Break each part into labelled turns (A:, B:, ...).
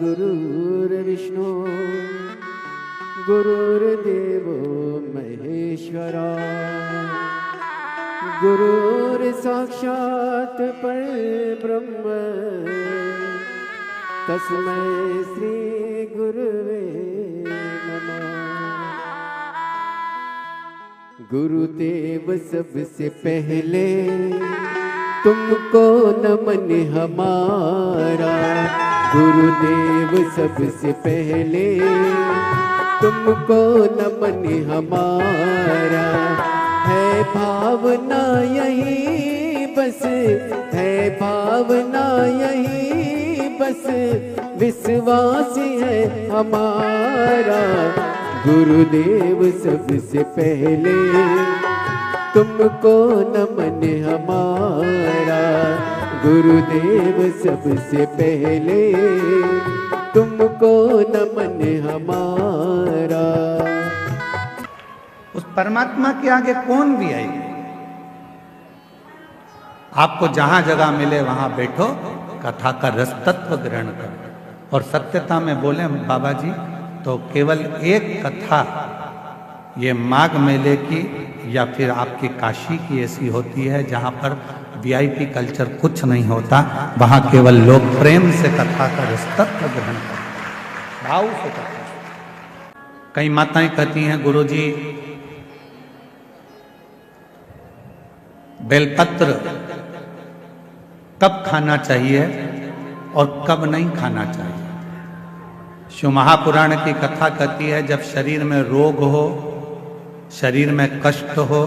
A: गुरुर्विष्णु गुरुर्देवो महेश्वरा गुरुर्साक्षात् परब्रह्म तस्मै श्री गुरुवे नमः। गुरुदेव सबसे पहले तुमको नमन हमारा, गुरुदेव सबसे पहले तुमको नमन हमारा। है भावना यही बस, है भावना यही बस, विश्वास है हमारा। गुरुदेव सबसे पहले तुमको नमन हमारा, गुरुदेव सबसे पहले तुमको नमन हमारा।
B: उस परमात्मा के आगे कौन भी आएगा? आपको जहां जगह मिले वहां बैठो, कथा का रस तत्व ग्रहण करो। और सत्यता में बोले बाबा जी तो केवल एक कथा ये माघ मेले की या फिर आपकी काशी की ऐसी होती है जहां पर वीआईपी कल्चर कुछ नहीं होता, वहां केवल लोग प्रेम से कथा का रस तत्व ग्रहण करते, भाव से कथा। कई माताएं कहती हैं गुरुजी बेलपत्र कब खाना चाहिए और कब नहीं खाना चाहिए। शिव महापुराण की कथा कहती है जब शरीर में रोग हो, शरीर में कष्ट हो,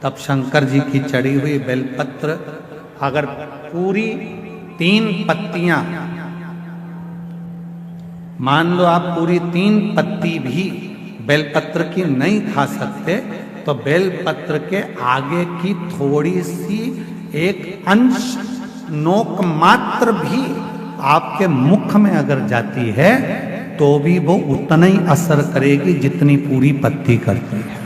B: तब शंकर जी की चढ़ी हुई बेलपत्र अगर पूरी 3 पत्तियां, मान लो आप पूरी 3 पत्ती भी बेलपत्र की नहीं खा सकते, तो बेलपत्र के आगे की थोड़ी सी एक अंश नोक मात्र भी आपके मुख में अगर जाती है तो भी वो उतना ही असर करेगी जितनी पूरी पत्ती करती है।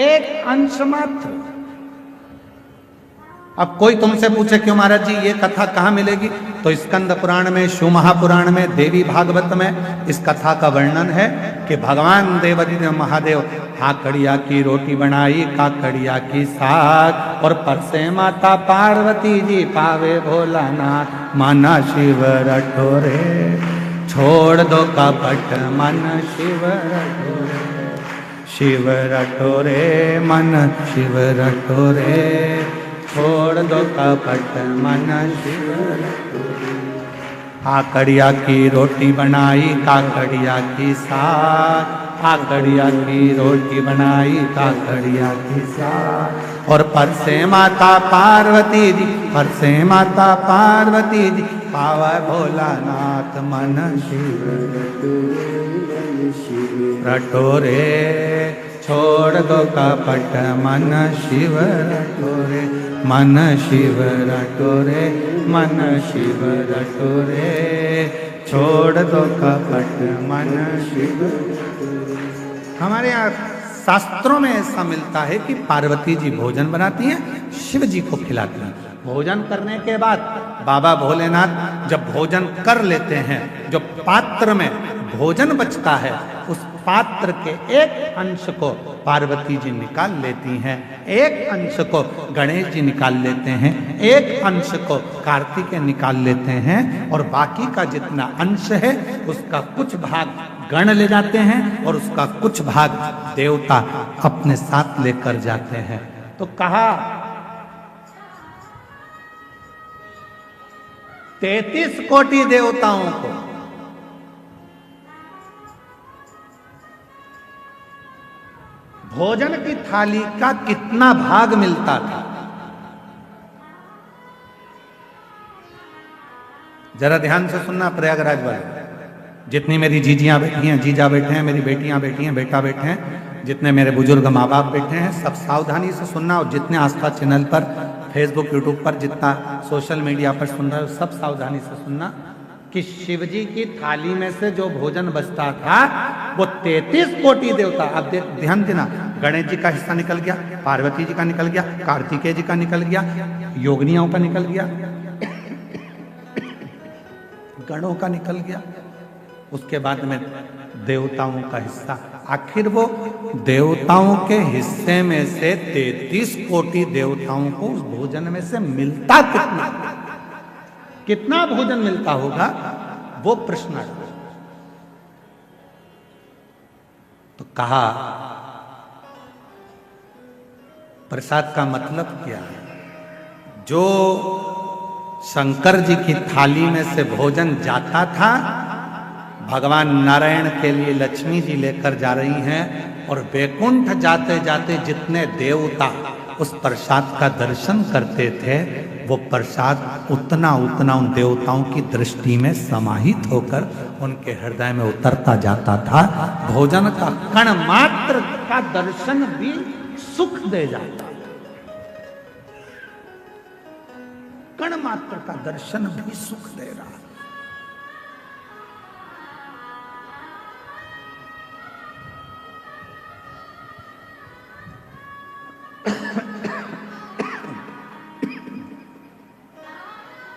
B: एक अंश मात्र। अब कोई तुमसे पूछे क्यों महाराज जी ये कथा कहाँ मिलेगी, तो स्कंद पुराण में, शिव महापुराण में, देवी भागवत में इस कथा का वर्णन है कि भगवान देवादिदेव महादेव काकड़िया की रोटी बनाई, काकड़िया की साग, और परसे माता पार्वती जी पावे भोलानाथ। माना शिव रटोरे छोड़ दो कपट मन शिव रटोरे, शिव रटोरे मन शिव रटोरे, छोड़ दो कपट मन शिव रटोरे। काकड़िया की रोटी बनाई, काकड़िया की साग, काकड़िया की रोटी बनाई, काकड़िया की साग, और परसे माता पार्वती जी, परसे माता पार्वती जी पावा भोलानाथ। मन शिव रटोरे छोड़ दो कपट मन शिव रटोरे, मन शिव रटोरे, मन शिव रटोरे, छोड़ दो कपट मन शिव। हमारे यहाँ शास्त्रों में ऐसा मिलता है कि पार्वती जी भोजन बनाती हैं, शिव जी को खिलाती हैं। भोजन करने के बाद बाबा भोलेनाथ जब भोजन कर लेते हैं, जो पात्र में भोजन बचता है उस पात्र के एक अंश को पार्वती जी निकाल लेती हैं, एक अंश को गणेश जी निकाल लेते हैं, एक अंश को कार्तिकेय निकाल लेते हैं, और बाकी का जितना अंश है उसका कुछ भाग गण ले जाते हैं और उसका कुछ भाग देवता अपने साथ लेकर जाते हैं। तो कहा 33 कोटि देवताओं को भोजन की थाली का कितना भाग मिलता था, जरा ध्यान से सुनना प्रयागराज वाले। जितनी मेरी जीजियां बैठी हैं, जीजा बैठे हैं, मेरी बेटियां बैठी हैं, बेटा बैठे हैं, जितने मेरे बुजुर्ग माँ बाप बैठे हैं, सब सावधानी से सुनना। और जितने आस्था चैनल पर, फेसबुक, यूट्यूब पर, जितना सोशल मीडिया पर सुन रहे हो, सब सावधानी से सुनना कि शिवजी की थाली में से जो भोजन बचता था वो 33 कोटि देवता। अब ध्यान देना, गणेश जी का हिस्सा निकल गया, पार्वती जी का निकल गया, कार्तिकेय जी का निकल गया, योगिनियों का निकल गया, गणों का निकल गया, उसके बाद में देवताओं का हिस्सा। आखिर वो देवताओं के हिस्से में से 33 कोटि देवताओं को उस भोजन में से मिलता कितना भोजन मिलता होगा, वो प्रश्न आया। तो कहा प्रसाद का मतलब क्या है? जो शंकर जी की थाली में से भोजन जाता था, भगवान नारायण के लिए लक्ष्मी जी लेकर जा रही हैं, और वैकुंठ जाते जाते जितने देवता उस प्रसाद का दर्शन करते थे, वो प्रसाद उतना उतना उन देवताओं की दृष्टि में समाहित होकर उनके हृदय में उतरता जाता था। भोजन का कण मात्र का दर्शन भी सुख दे जाता, कण मात्र का दर्शन भी सुख दे रहा।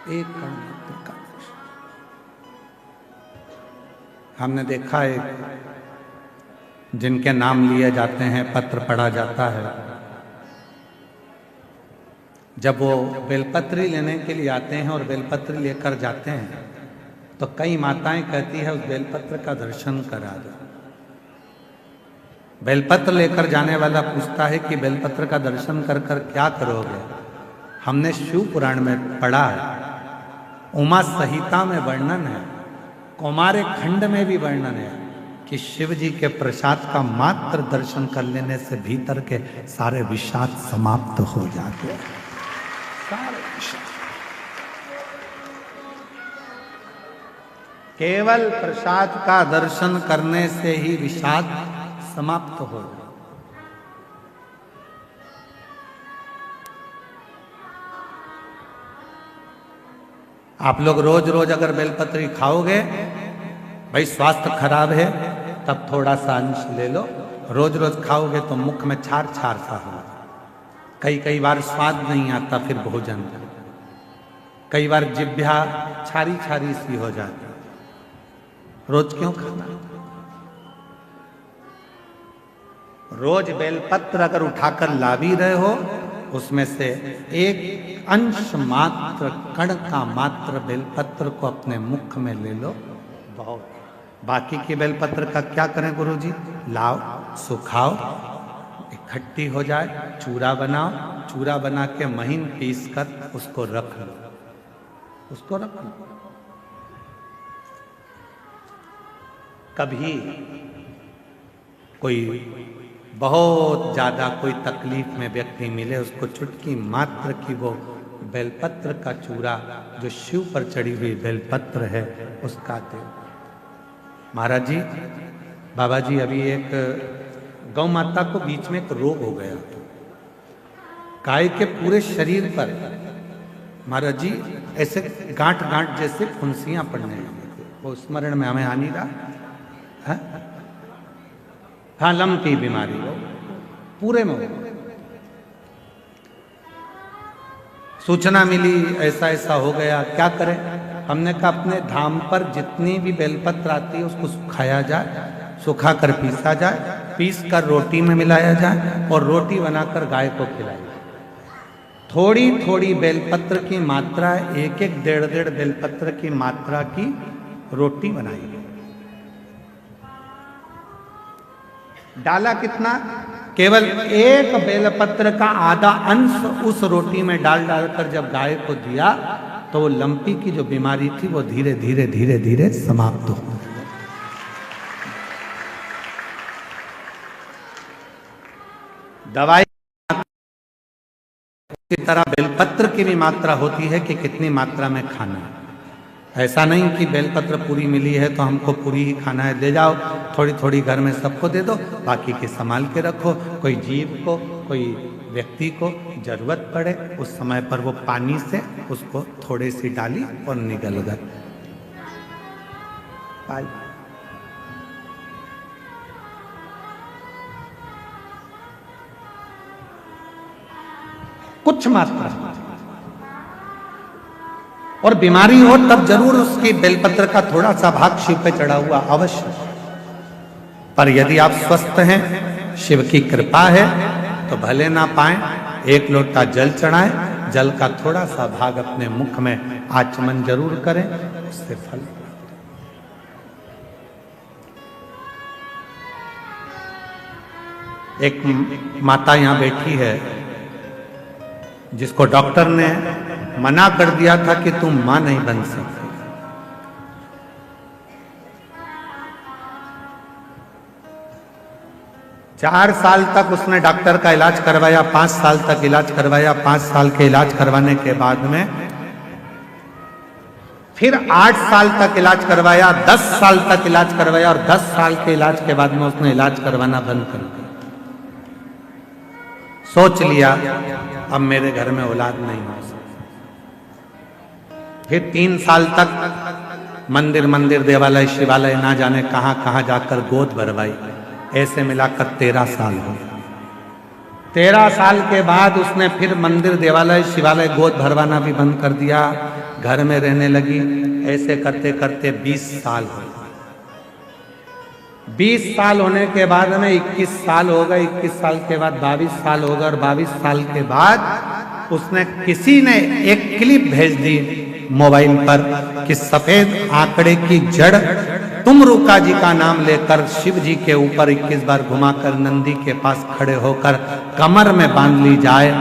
B: एक कण मात्र का दर्शन। हमने देखा है जिनके नाम लिए जाते हैं, पत्र पढ़ा जाता है, जब वो बेलपत्री लेने के लिए आते हैं और बेलपत्री लेकर जाते हैं, तो कई माताएं कहती है उस बेलपत्र का दर्शन करा दो। बेलपत्र लेकर जाने वाला पूछता है कि बेलपत्र का दर्शन कर कर क्या करोगे? हमने शिव पुराण में पढ़ा है, उमा संहिता में वर्णन है, कौमारे खंड में भी वर्णन है कि शिव जी के प्रसाद का मात्र दर्शन कर लेने से भीतर के सारे विषाद समाप्त हो जाते हैं। केवल प्रसाद का दर्शन करने से ही विषाद समाप्त हो जाए। आप लोग रोज रोज अगर बेलपत्री खाओगे, भाई स्वास्थ्य खराब है तब थोड़ा सा अंश ले लो, रोज रोज खाओगे तो मुख में छार छार सा हो, कई बार स्वाद नहीं आता, फिर भोजन कई बार जिह्वा छारी छारी सी हो जाती। रोज क्यों खाना? रोज बेलपत्र अगर उठाकर ला भी रहे हो, उसमें से एक अंश मात्र, कण का मात्र बेलपत्र को अपने मुख में ले लो, बहुत। बाकी के बेलपत्र का क्या करें गुरुजी? लाओ, सुखाओ, इकट्ठी हो जाए, चूरा बनाओ, चूरा बना के महीन पीस कर उसको रख लो, उसको रख लो। कभी कोई बहुत ज्यादा कोई तकलीफ में व्यक्ति मिले, उसको चुटकी मात्र की वो बेलपत्र का चूरा जो शिव पर चढ़ी हुई बेलपत्र है उसका दे। महाराज जी, बाबा जी, अभी एक गौ माता को बीच में एक रोग हो गया, गाय के पूरे शरीर पर महाराज जी ऐसे गांठ गांठ जैसे फुंसियां पड़ने लगी। वो स्मरण में हमें आ नहीं रहा है? हाँ, लंपी बीमारी हो पूरे में। सूचना मिली ऐसा ऐसा हो गया, क्या करें? हमने कहा अपने धाम पर जितनी भी बेलपत्र आती है उसको सुखाया जाए, सुखा कर पीसा जाए, पीस कर रोटी में मिलाया जाए और रोटी बनाकर गाय को खिलाई जाए। थोड़ी थोड़ी बेलपत्र की मात्रा, एक एक डेढ़ डेढ़ बेलपत्र की मात्रा की रोटी बनाई। डाला कितना? केवल एक बेलपत्र का आधा अंश उस रोटी में डाल डालकर जब गाय को दिया तो वो लंपी की जो बीमारी थी वो धीरे धीरे धीरे धीरे समाप्त हो गई। दवाई की तरह बेलपत्र की भी मात्रा होती है कि कितनी मात्रा में खाना है। ऐसा नहीं कि बेलपत्र पूरी मिली है तो हमको पूरी ही खाना है, ले जाओ, थोड़ी थोड़ी घर में सबको दे दो, बाकी के संभाल के रखो। कोई जीव को, कोई व्यक्ति को जरूरत पड़े उस समय पर वो पानी से उसको थोड़ी सी डाली और निगल गए। कुछ मात्रा और बीमारी हो तब जरूर उसकी बेलपत्र का थोड़ा सा भाग शिव पे चढ़ा हुआ अवश्य। पर यदि आप स्वस्थ हैं, शिव की कृपा है, तो भले ना पाए, एक लोटा जल चढ़ाएं, जल का थोड़ा सा भाग अपने मुख में आचमन जरूर करें, उससे फल। एक माता यहां बैठी है जिसको डॉक्टर ने मना कर दिया था कि तुम मां नहीं बन सकती। चार साल तक उसने डॉक्टर का इलाज करवाया, 5 साल तक इलाज करवाया। 5 साल के इलाज करवाने के बाद में फिर 8 साल तक इलाज करवाया, 10 साल तक इलाज करवाया, और 10 साल के इलाज के बाद में उसने इलाज करवाना बंद कर दिया। सोच लिया अब मेरे घर में औलाद नहीं हो सकती। फिर 3 साल तक मंदिर मंदिर देवालय शिवालय ना जाने कहां कहां जाकर गोद भरवाई। ऐसे मिलाकर 13 साल हो। 13 साल के बाद उसने फिर मंदिर देवालय शिवालय गोद भरवाना भी बंद कर दिया, घर में रहने लगी। ऐसे करते करते 20 साल हो। 20 साल होने के बाद में 21 साल हो गए। 21 साल के बाद 22 साल हो गए, और 22 साल के बाद उसने किसी ने एक क्लिप भेज दी मोबाइल पर कि सफेद आंकड़े की जड़ तुमरुका जी का नाम लेकर शिव जी के ऊपर 21 बार घुमाकर नंदी के पास खड़े होकर कमर में बांध ली जाए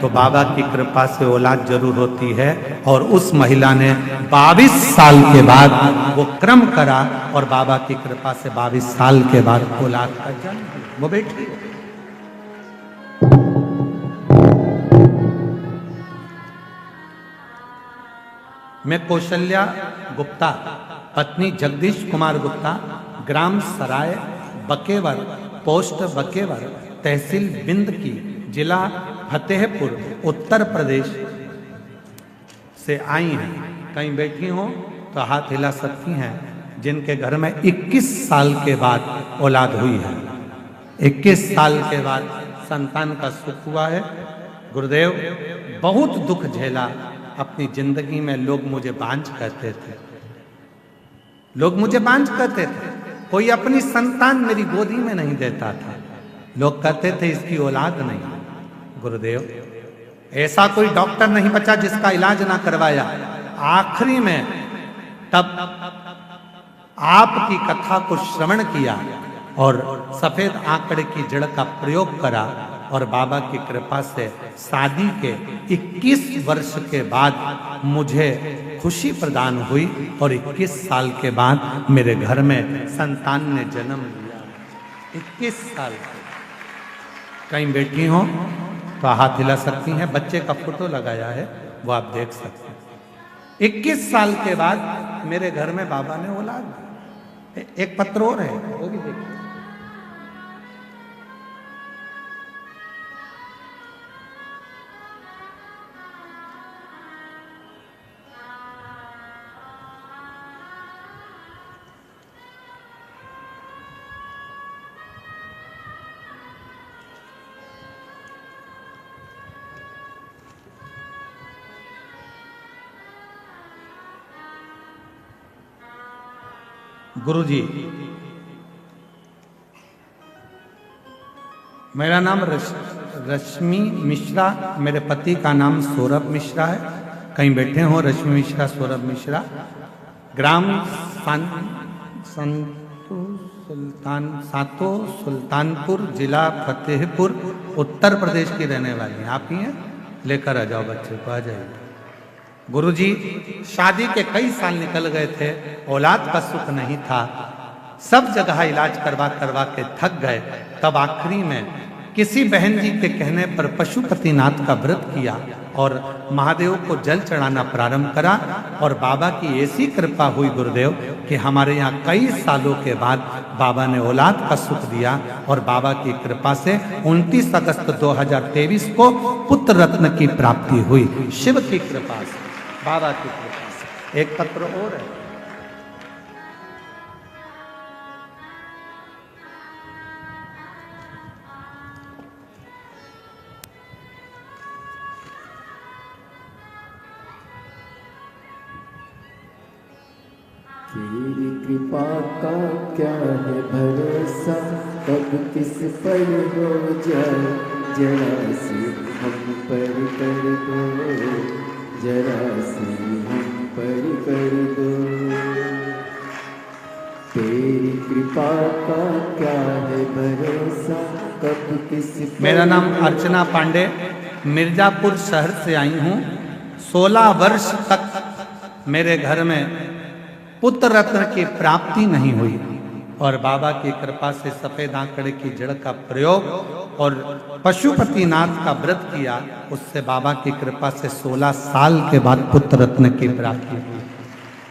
B: तो बाबा की कृपा से औलाद जरूर होती है। और उस महिला ने 22 साल के बाद वो क्रम करा, और बाबा की कृपा से 22 साल के बाद औलाद का जन्म हुआ। वो बेटी मैं कौशल्या गुप्ता, पत्नी जगदीश कुमार गुप्ता, ग्राम सराय बकेवर, पोस्ट बकेवर, तहसील बिंद की, जिला फतेहपुर, उत्तर प्रदेश से आई हैं। कहीं बैठी हो तो हाथ हिला सकती हैं जिनके घर में 21 साल के बाद औलाद हुई है। 21 साल के बाद संतान का सुख हुआ है। गुरुदेव बहुत दुख झेला अपनी जिंदगी में। लोग मुझे बांझ कहते थे, लोग मुझे बांझ कहते थे। कोई अपनी संतान मेरी गोदी में नहीं देता था। लोग कहते थे इसकी औलाद नहीं। गुरुदेव ऐसा कोई डॉक्टर नहीं बचा जिसका इलाज ना करवाया। आखिरी में तब आपकी कथा को श्रवण किया और सफेद आंकड़े की जड़ का प्रयोग करा, और बाबा की कृपा से शादी के 21 वर्ष के बाद मुझे खुशी प्रदान हुई, और 21 साल के बाद मेरे घर में संतान ने जन्म लिया। 21 साल। कहीं बैठी हो तो हाथ हिला सकती हैं। बच्चे का फोटो लगाया है, वो आप देख सकते हैं। 21 साल के बाद मेरे घर में बाबा ने औलाद दी। एक पत्र और है, वो भी देखिए। गुरु जी, मेरा नाम रश्मि मिश्रा, मेरे पति का नाम सौरभ मिश्रा है। कहीं बैठे हो रश्मि मिश्रा, सौरभ मिश्रा, ग्राम सातो सुल्तानपुर, जिला फतेहपुर, उत्तर प्रदेश की रहने वाली हैं। आप ही हैं? लेकर आ जाओ बच्चे को, आ जाइए। गुरुजी, शादी के कई साल निकल गए थे, औलाद का सुख नहीं था। सब जगह इलाज करवा करवा के थक गए। तब आखिरी में किसी बहन जी के कहने पर पशुपतिनाथ का व्रत किया और महादेव को जल चढ़ाना प्रारंभ करा, और बाबा की ऐसी कृपा हुई गुरुदेव कि हमारे यहाँ कई सालों के बाद बाबा ने औलाद का सुख दिया। और बाबा की कृपा से 29 अगस्त 2023 को पुत्र रत्न की प्राप्ति हुई, शिव की कृपा से, बाबा की कृपा से। एक पत्र और है।
A: तेरी कृपा का क्या है भरोसा, कब किस पर हो जाए, जरा से हम पर कर दो, जरा से हम पर कर दो। तेरी कृपा का क्या है भरोसा, कब किस पर।
B: मेरा नाम अर्चना पांडे, मिर्जापुर शहर से आई हूँ। 16 वर्ष तक मेरे घर में पुत्र रत्न की प्राप्ति नहीं हुई और बाबा की कृपा से सफेद आंकड़े की जड़ का प्रयोग और पशुपतिनाथ का व्रत किया। उससे बाबा की कृपा से 16 साल के बाद पुत्र रत्न की प्राप्ति हुई।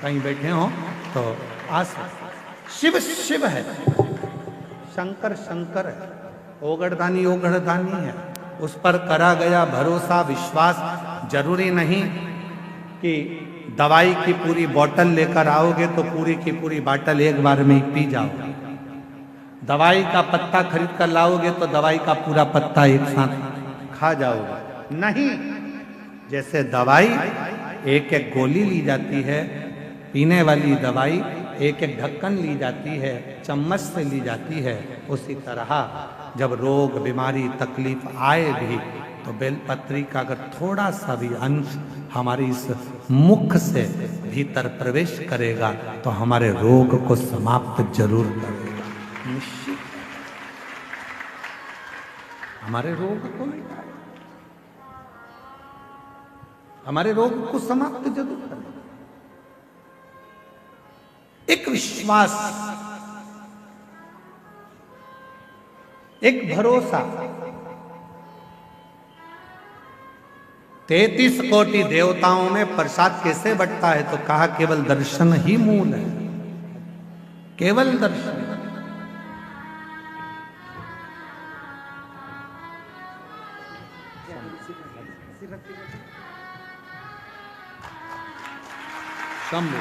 B: कहीं बैठे हो तो आस शिव शिव है, शंकर शंकर है, ओगड़दानी ओगड़दानी है। उस पर करा गया भरोसा विश्वास। जरूरी नहीं कि दवाई की पूरी बोतल लेकर आओगे तो पूरी की पूरी बोतल एक बार में ही पी जाओगे। दवाई का पत्ता खरीद कर लाओगे तो दवाई का पूरा पत्ता एक साथ खा जाओगे। नहीं, जैसे दवाई एक एक गोली ली जाती है, पीने वाली दवाई एक एक ढक्कन ली जाती है, चम्मच से ली जाती है, उसी तरह जब रोग बीमारी तकलीफ आए भी तो बेलपत्री का अगर थोड़ा सा भी अंश हमारी इस मुख से भीतर प्रवेश करेगा तो हमारे रोग को समाप्त जरूर करेगा, निश्चित। हमारे रोग को मिटाएगा, हमारे रोग को समाप्त जरूर करेगा। एक विश्वास, एक भरोसा। 33 कोटि देवताओं में प्रसाद कैसे बंटता है तो कहा केवल दर्शन ही मूल है, केवल दर्शन। शंभु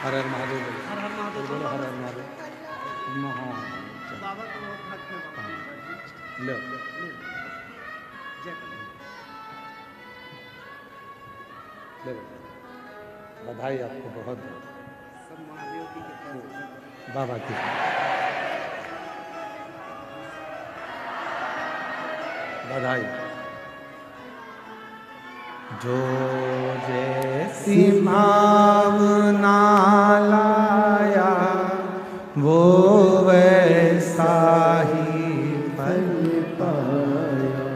B: हर हर महादेव, हर हर महादेव, बोलो हर हर महादेव। लो बधाई आपको बहुत, बाबा की बधाई। जो जैसी भावना लाया वो वैसा ही फल पाया,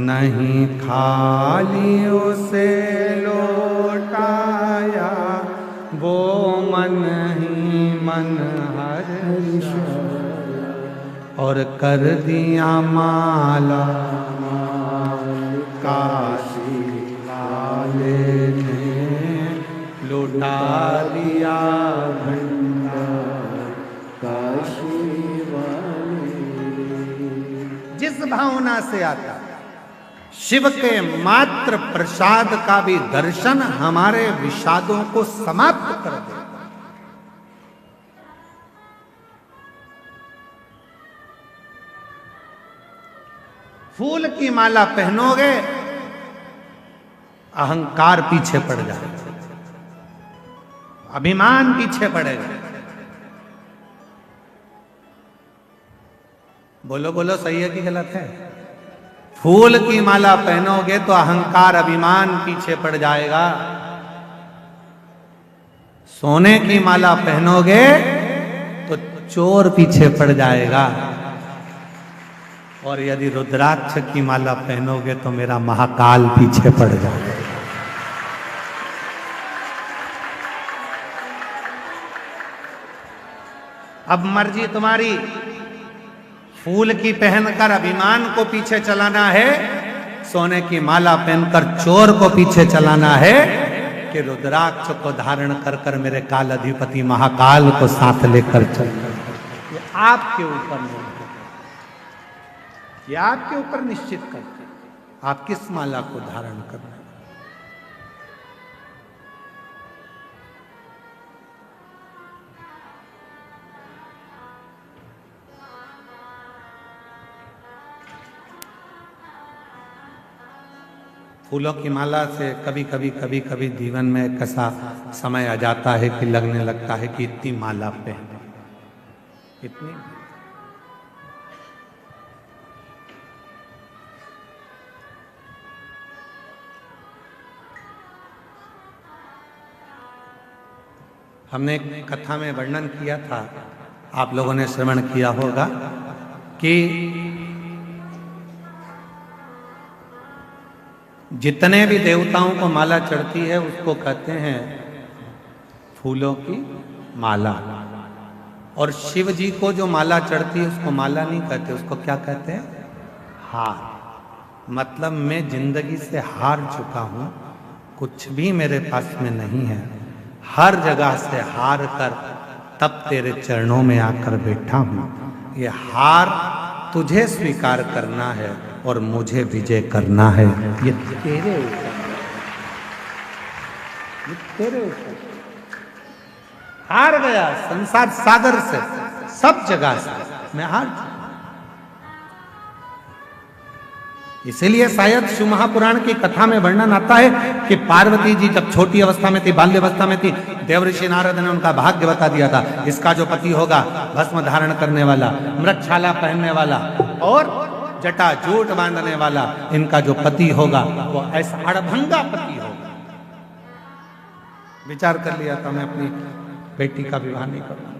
B: नहीं खाली उसे लौटाया, वो मन ही मन हर्षाया, और कर दिया माला काशी वाले ने, लुटा दिया भंडार
A: काशी वाले।
B: जिस भावना से आता शिव के मात्र प्रसाद का भी दर्शन हमारे विषादों को समाप्त कर दे। फूल की माला पहनोगे अहंकार पीछे पड़ जाएगा, अभिमान पीछे पड़ेगा। बोलो बोलो, सही है कि गलत है? फूल की माला पहनोगे तो अहंकार अभिमान पीछे पड़ जाएगा। सोने की माला पहनोगे तो चोर पीछे पड़ जाएगा। और यदि रुद्राक्ष की माला पहनोगे तो मेरा महाकाल पीछे पड़ जाएगा। अब मर्जी तुम्हारी, फूल की पहनकर अभिमान को पीछे चलाना है, सोने की माला पहनकर चोर को पीछे चलाना है, कि रुद्राक्ष को धारण कर कर मेरे काल अधिपति महाकाल को साथ लेकर चलना। ये आपके ऊपर नहीं, ये आपके ऊपर निश्चित करते हैं आप किस माला को धारण करना है। फूलों की माला से कभी जीवन में एक ऐसा समय आ जाता है कि लगने लगता है कि इतनी माला पहने, इतनी। हमने एक कथा में वर्णन किया था, आप लोगों ने श्रवण किया होगा कि जितने भी देवताओं को माला चढ़ती है उसको कहते हैं फूलों की माला, और शिव जी को जो माला चढ़ती है उसको माला नहीं कहते, उसको क्या कहते हैं? हार। मतलब मैं जिंदगी से हार चुका हूं, कुछ भी मेरे पास में नहीं है, हर जगह से हार कर तब तेरे चरणों में आकर बैठा हूं। ये हार तुझे स्वीकार करना है और मुझे विजय करना है, ये तेरे ऊपर, ये तेरे ऊपर। हार गया संसार सागर से, सब जगह से मैं हार चुका। इसीलिए शायद शिव महापुराण की कथा में वर्णन आता है कि पार्वती जी जब छोटी अवस्था में थी, बाल्य अवस्था में थी, देवऋषि नारद ने उनका भाग्य बता दिया था, इसका जो पति होगा भस्म धारण करने वाला, मृगछाला पहनने वाला और जटा जूट बांधने वाला, इनका जो पति होगा वो ऐसा अड़भंगा पति होगा। विचार कर लिया था मैं अपनी बेटी का विवाह नहीं करूंगा,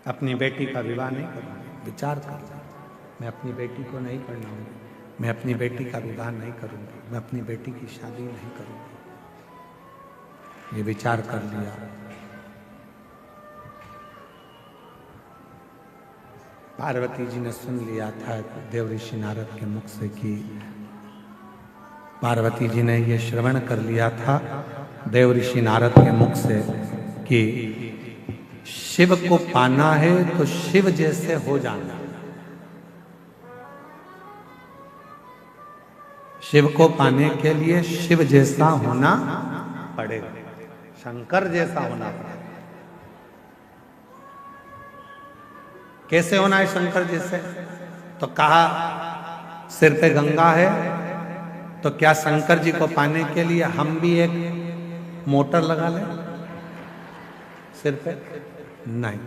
B: अपनी बेटी का विवाह नहीं करूंगा। विचार कर लिया, मैं अपनी बेटी को नहीं पढ़ाऊंगी, मैं अपनी बेटी का विवाह नहीं करूंगी, मैं अपनी बेटी की शादी नहीं करूंगी। ये विचार कर लिया। पार्वती जी ने सुन लिया था देवऋषि नारद के मुख से कि पार्वती जी ने ये श्रवण कर लिया था देवऋषि नारद के मुख से कि शिव को पाना है तो शिव जैसे हो जाना, शिव को पाने के लिए शिव जैसा होना पड़ेगा, शंकर जैसा होना पड़ेगा। कैसे होना है शंकर जैसे? तो कहा सिर पे गंगा है, तो क्या शंकर जी को पाने के लिए हम भी एक मोटर लगा लें सिर पे? नहीं,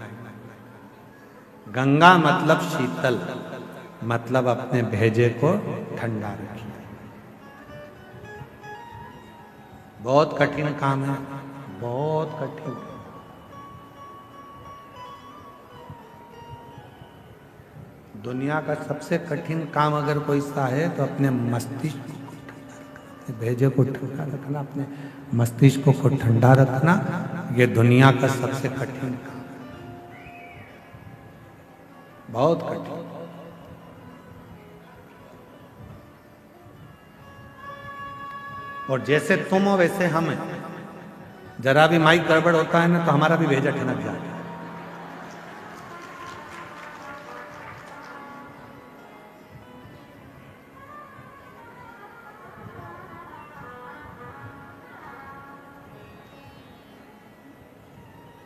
B: गंगा मतलब शीतल, मतलब अपने भेजे को ठंडा रखिए। बहुत कठिन काम है, बहुत कठिन। दुनिया का सबसे कठिन काम अगर कोई सा है तो अपने मस्तिष्क को ठंडा रखना, भेजे को ठंडा रखना, अपने मस्तिष्क को ठंडा रखना, ये दुनिया का सबसे कठिन काम, बहुत कठिन। और जैसे तुम हो वैसे हम हैं, जरा भी माइक गड़बड़ होता है ना तो हमारा भी भेजा ठनक जाता है।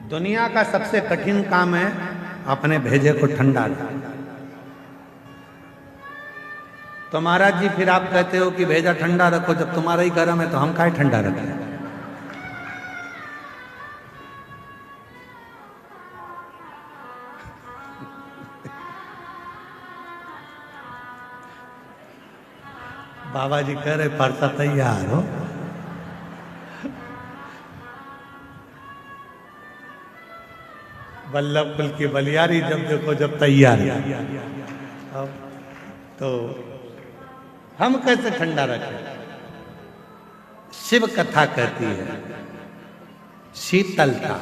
B: दुनिया का सबसे कठिन काम है अपने भेजे को ठंडा रखना। तो महाराज जी फिर आप कहते हो कि भेजा ठंडा रखो, जब तुम्हारा ही गर्म है तो हम काहे ठंडा रखें? बाबा जी कह रहे परसा तैयार हो। वल्लभ कुल की बलियारी जब देखो जब तैयार है, तो हम कैसे ठंडा रखें? शिव कथा कहती है शीतलता,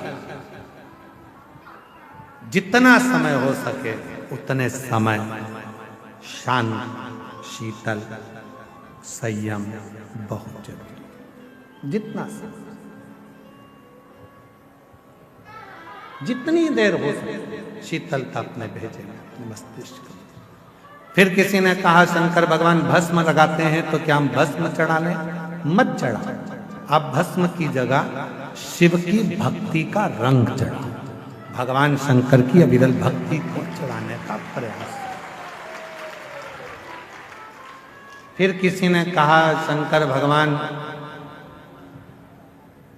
B: जितना समय हो सके उतने समय शांत, शीतल, संयम बहुत जरूरी। जितना समय, जितनी देर हो सके शीतलता अपने भेजे में, अपने मस्तिष्क। फिर किसी ने कहा शंकर भगवान भस्म लगाते हैं तो क्या हम भस्म चढ़ा लें? मत चढ़ा, आप भस्म की जगह शिव की भक्ति का रंग चढ़ा, भगवान शंकर की अविरल भक्ति को चढ़ाने का प्रयास। फिर किसी ने कहा शंकर भगवान,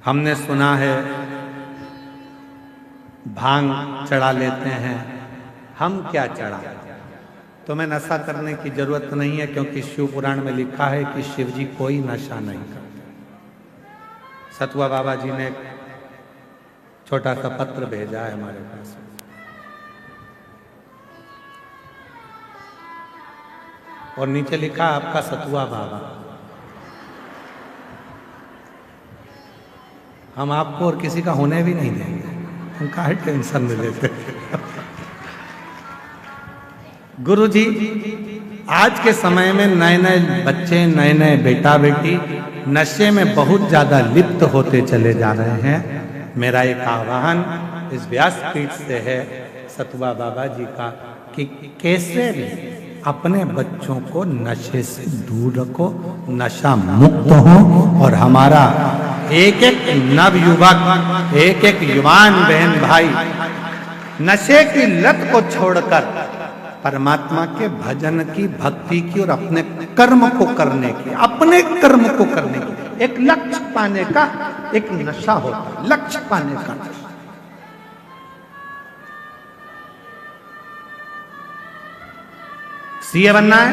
B: हमने सुना है भांग चढ़ा लेते हैं, हम क्या चढ़ा? तुम्हें नशा करने की जरूरत नहीं है, क्योंकि शिव पुराण में लिखा है कि शिव जी कोई नशा नहीं करते। सतुआ बाबा जी ने एक छोटा सा पत्र भेजा है हमारे पास, और नीचे लिखा आपका सतुआ बाबा। हम आपको और किसी का होने भी नहीं देंगे, हम काहे टेंशन में लेते। गुरु जी, आज के समय में नए नए बच्चे, नए नए बेटा बेटी नशे में बहुत ज्यादा लिप्त होते चले जा रहे हैं। मेरा एक आह्वान इस व्यासपीठ से है सतुआ बाबा जी का कि कैसे भी अपने बच्चों को नशे से दूर रखो, नशा मुक्त हो, और हमारा एक एक नवयुवक, एक एक युवान बहन भाई नशे की लत को छोड़कर परमात्मा के भजन की, भक्ति की और अपने कर्म को करने की, अपने कर्म को करने की, एक लक्ष्य पाने का एक नशा होता है, लक्ष्य पाने का। सीए बनना है,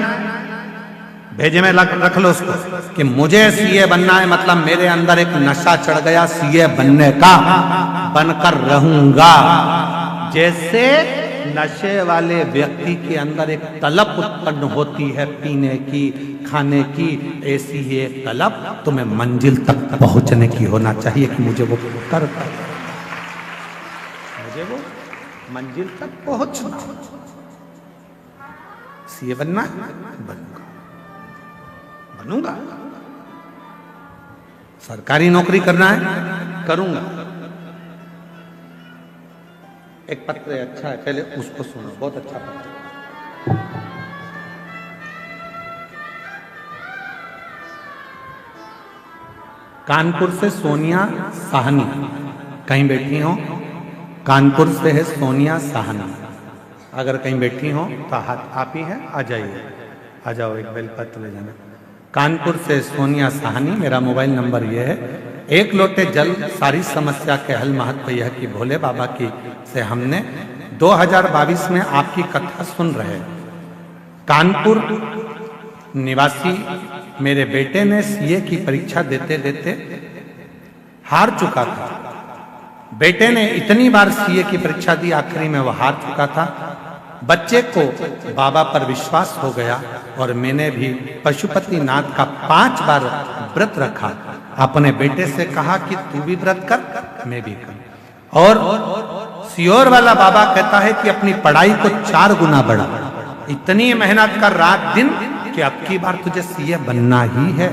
B: भेजे में रख लो उसको कि मुझे सीए बनना है, मतलब मेरे अंदर एक नशा चढ़ गया सीए बनने का, बनकर रहूंगा। जैसे नशे वाले व्यक्ति के अंदर एक तलब उत्पन्न होती है पीने की, खाने की, ऐसी ही एक तलब तुम्हें मंजिल तक पहुंचने की होना चाहिए कि मुझे वो कर, मुझे वो मंजिल तक पहुंचना। सीए बनना, बनूंगा, बनूंगा। सरकारी नौकरी करना है, करूंगा। एक पत्र है, अच्छा है, पहले उसको सुनो, बहुत अच्छा पत्र। कानपुर से सोनिया साहनी, कहीं बैठी हो, कानपुर से है सोनिया साहनी, अगर कहीं बैठी हो तो हाथ आप ही है, आ जाइए, आ जाओ, एक बेलपत्र ले जाना। कानपुर से सोनिया साहनी, मेरा मोबाइल नंबर ये है। एक लोटे जल सारी समस्या के हल, महत्व यह कि भोले बाबा की से हमने 2022 में आपकी कथा सुन रहे। कानपुर निवासी मेरे बेटे ने सीए की परीक्षा देते देते हार चुका था। बेटे ने इतनी बार सीए की परीक्षा दी, आखिरी में वह हार चुका था। बच्चे को बाबा पर विश्वास हो गया और मैंने भी पशुपति नाथ का 5 बार व्रत रखा। अपने बेटे से कहा कि तू भी व्रत कर, मैं भी कर। और सियोर वाला बाबा कहता है कि अपनी पढ़ाई को 4 गुना बढ़ा। इतनी मेहनत कर रात दिन कि अब की बार तुझे सीए बनना ही है।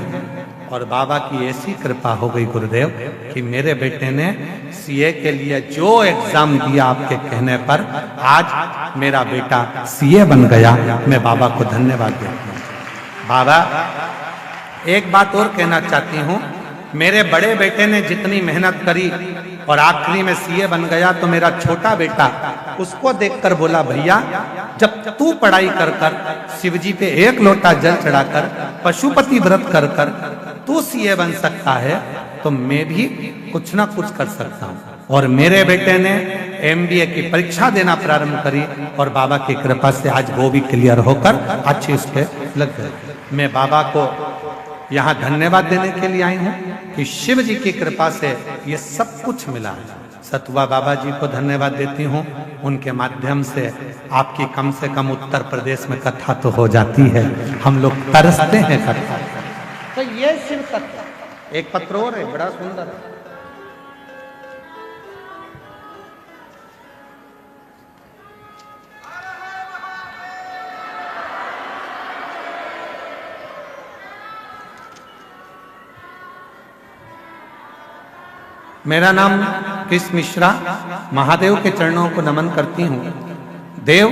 B: और बाबा की ऐसी कृपा हो गई गुरुदेव कि मेरे बेटे ने सीए के लिए जो एग्जाम दिया आपके कहने पर, आज मेरा बेटा सीए बन गया। मैं बाबा को धन्यवाद देता हूँ। बाबा, एक बात और कहना चाहती हूँ, मेरे बड़े बेटे ने जितनी मेहनत करी और आखिरी में सीए बन गया, तो मेरा छोटा बेटा उसको देखकर बोला, भैया जब तू पढ़ाई कर कर, शिव जी पे 1 लोटा जल चढ़ाकर, पशुपति व्रत कर कर तू सीए बन सकता है, तो मैं भी कुछ ना कुछ कर सकता हूँ। और मेरे बेटे ने एमबीए की परीक्षा देना प्रारंभ करी और बाबा की कृपा से आज वो भी क्लियर होकर अच्छी उस पे लग गए। मैं बाबा को यहाँ धन्यवाद देने के लिए आई हूँ कि शिव जी की कृपा से ये सब कुछ मिला है। सतुआ बाबा जी को धन्यवाद देती हूँ, उनके माध्यम से आपकी कम से कम उत्तर प्रदेश में कथा तो हो जाती है। हम लोग तरसते हैं कथा। तो ये शिव तत्व। एक पत्र और है, बड़ा सुंदर है। मेरा नाम कृष्ण मिश्रा, महादेव के चरणों को नमन करती हूँ। देव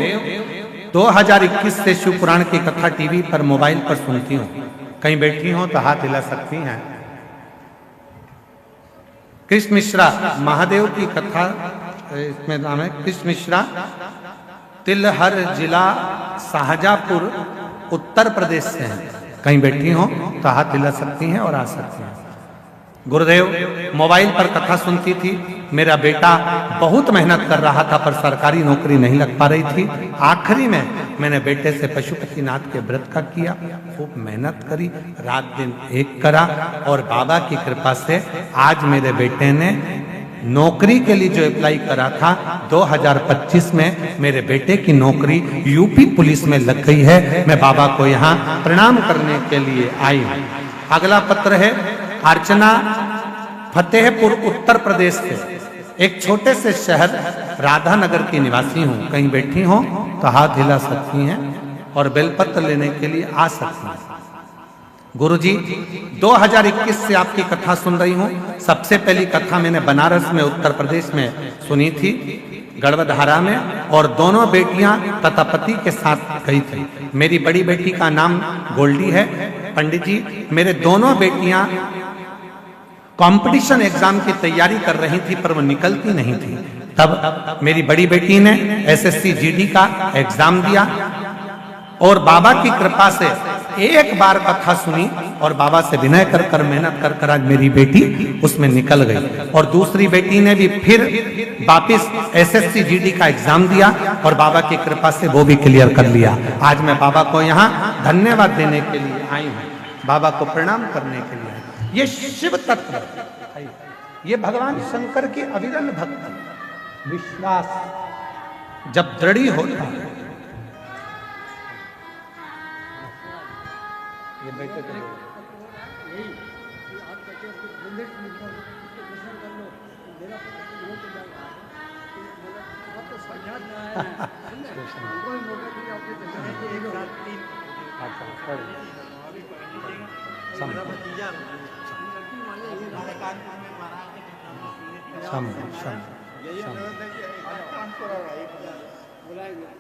B: 2021 से शिव पुराण की कथा टीवी पर, मोबाइल पर सुनती हूँ। कहीं बैठी हो तो हाथ हिला सकती हैं। कृष्ण मिश्रा, महादेव की कथा, इसमें नाम है कृष्ण मिश्रा, तिलहर जिला शाहजहांपुर उत्तर प्रदेश से हैं। कहीं बैठी हो तो हाथ हिला सकती हैं और आ सकती हैं। गुरुदेव मोबाइल पर कथा सुनती थी, मेरा बेटा बहुत मेहनत कर रहा था पर सरकारी नौकरी नहीं लग पा रही थी। आखिरी में मैंने बेटे से पशुपतिनाथ के व्रत का किया, खूब मेहनत करी, रात दिन एक करा और बाबा की कृपा से आज मेरे बेटे ने नौकरी के लिए जो अप्लाई करा था 2025 में मेरे बेटे की नौकरी यूपी पुलिस में लग गई है। मैं बाबा को यहाँ प्रणाम करने के लिए आई हूँ। अगला पत्र है अर्चना, फतेहपुर उत्तर प्रदेश से, एक छोटे से शहर राधानगर की निवासी हूँ। कहीं बैठी हो तो हाथ हिला सकती हैं और बेलपत्र लेने के लिए आ सकती हैं। गुरुजी 2021 से आपकी कथा सुन रही हूँ। सबसे पहली कथा मैंने बनारस में उत्तर प्रदेश में सुनी थी, गढ़वधारा में, और दोनों बेटियां तथा पति के साथ गई थी। मेरी बड़ी बेटी का नाम गोल्डी है। पंडित जी मेरे दोनों बेटियां कंपटीशन एग्जाम की तैयारी कर रही थी पर वो निकलती नहीं थी। तब मेरी बड़ी बेटी ने एसएससी जीडी का एग्जाम दिया और बाबा की कृपा से एक बार कथा सुनी और बाबा से विनय कर कर मेहनत कर कर आज मेरी बेटी उसमें निकल गई। और दूसरी बेटी ने भी फिर वापिस एसएससी जीडी का एग्जाम दिया और बाबा की कृपा से वो भी क्लियर कर लिया। आज मैं बाबा को यहाँ धन्यवाद देने के लिए आई हूँ, बाबा को प्रणाम करने के लिए। ये शिव तत्व, ये भगवान शंकर की अविरल भक्ति, विश्वास जब दृढ़ होता है। ये बैठे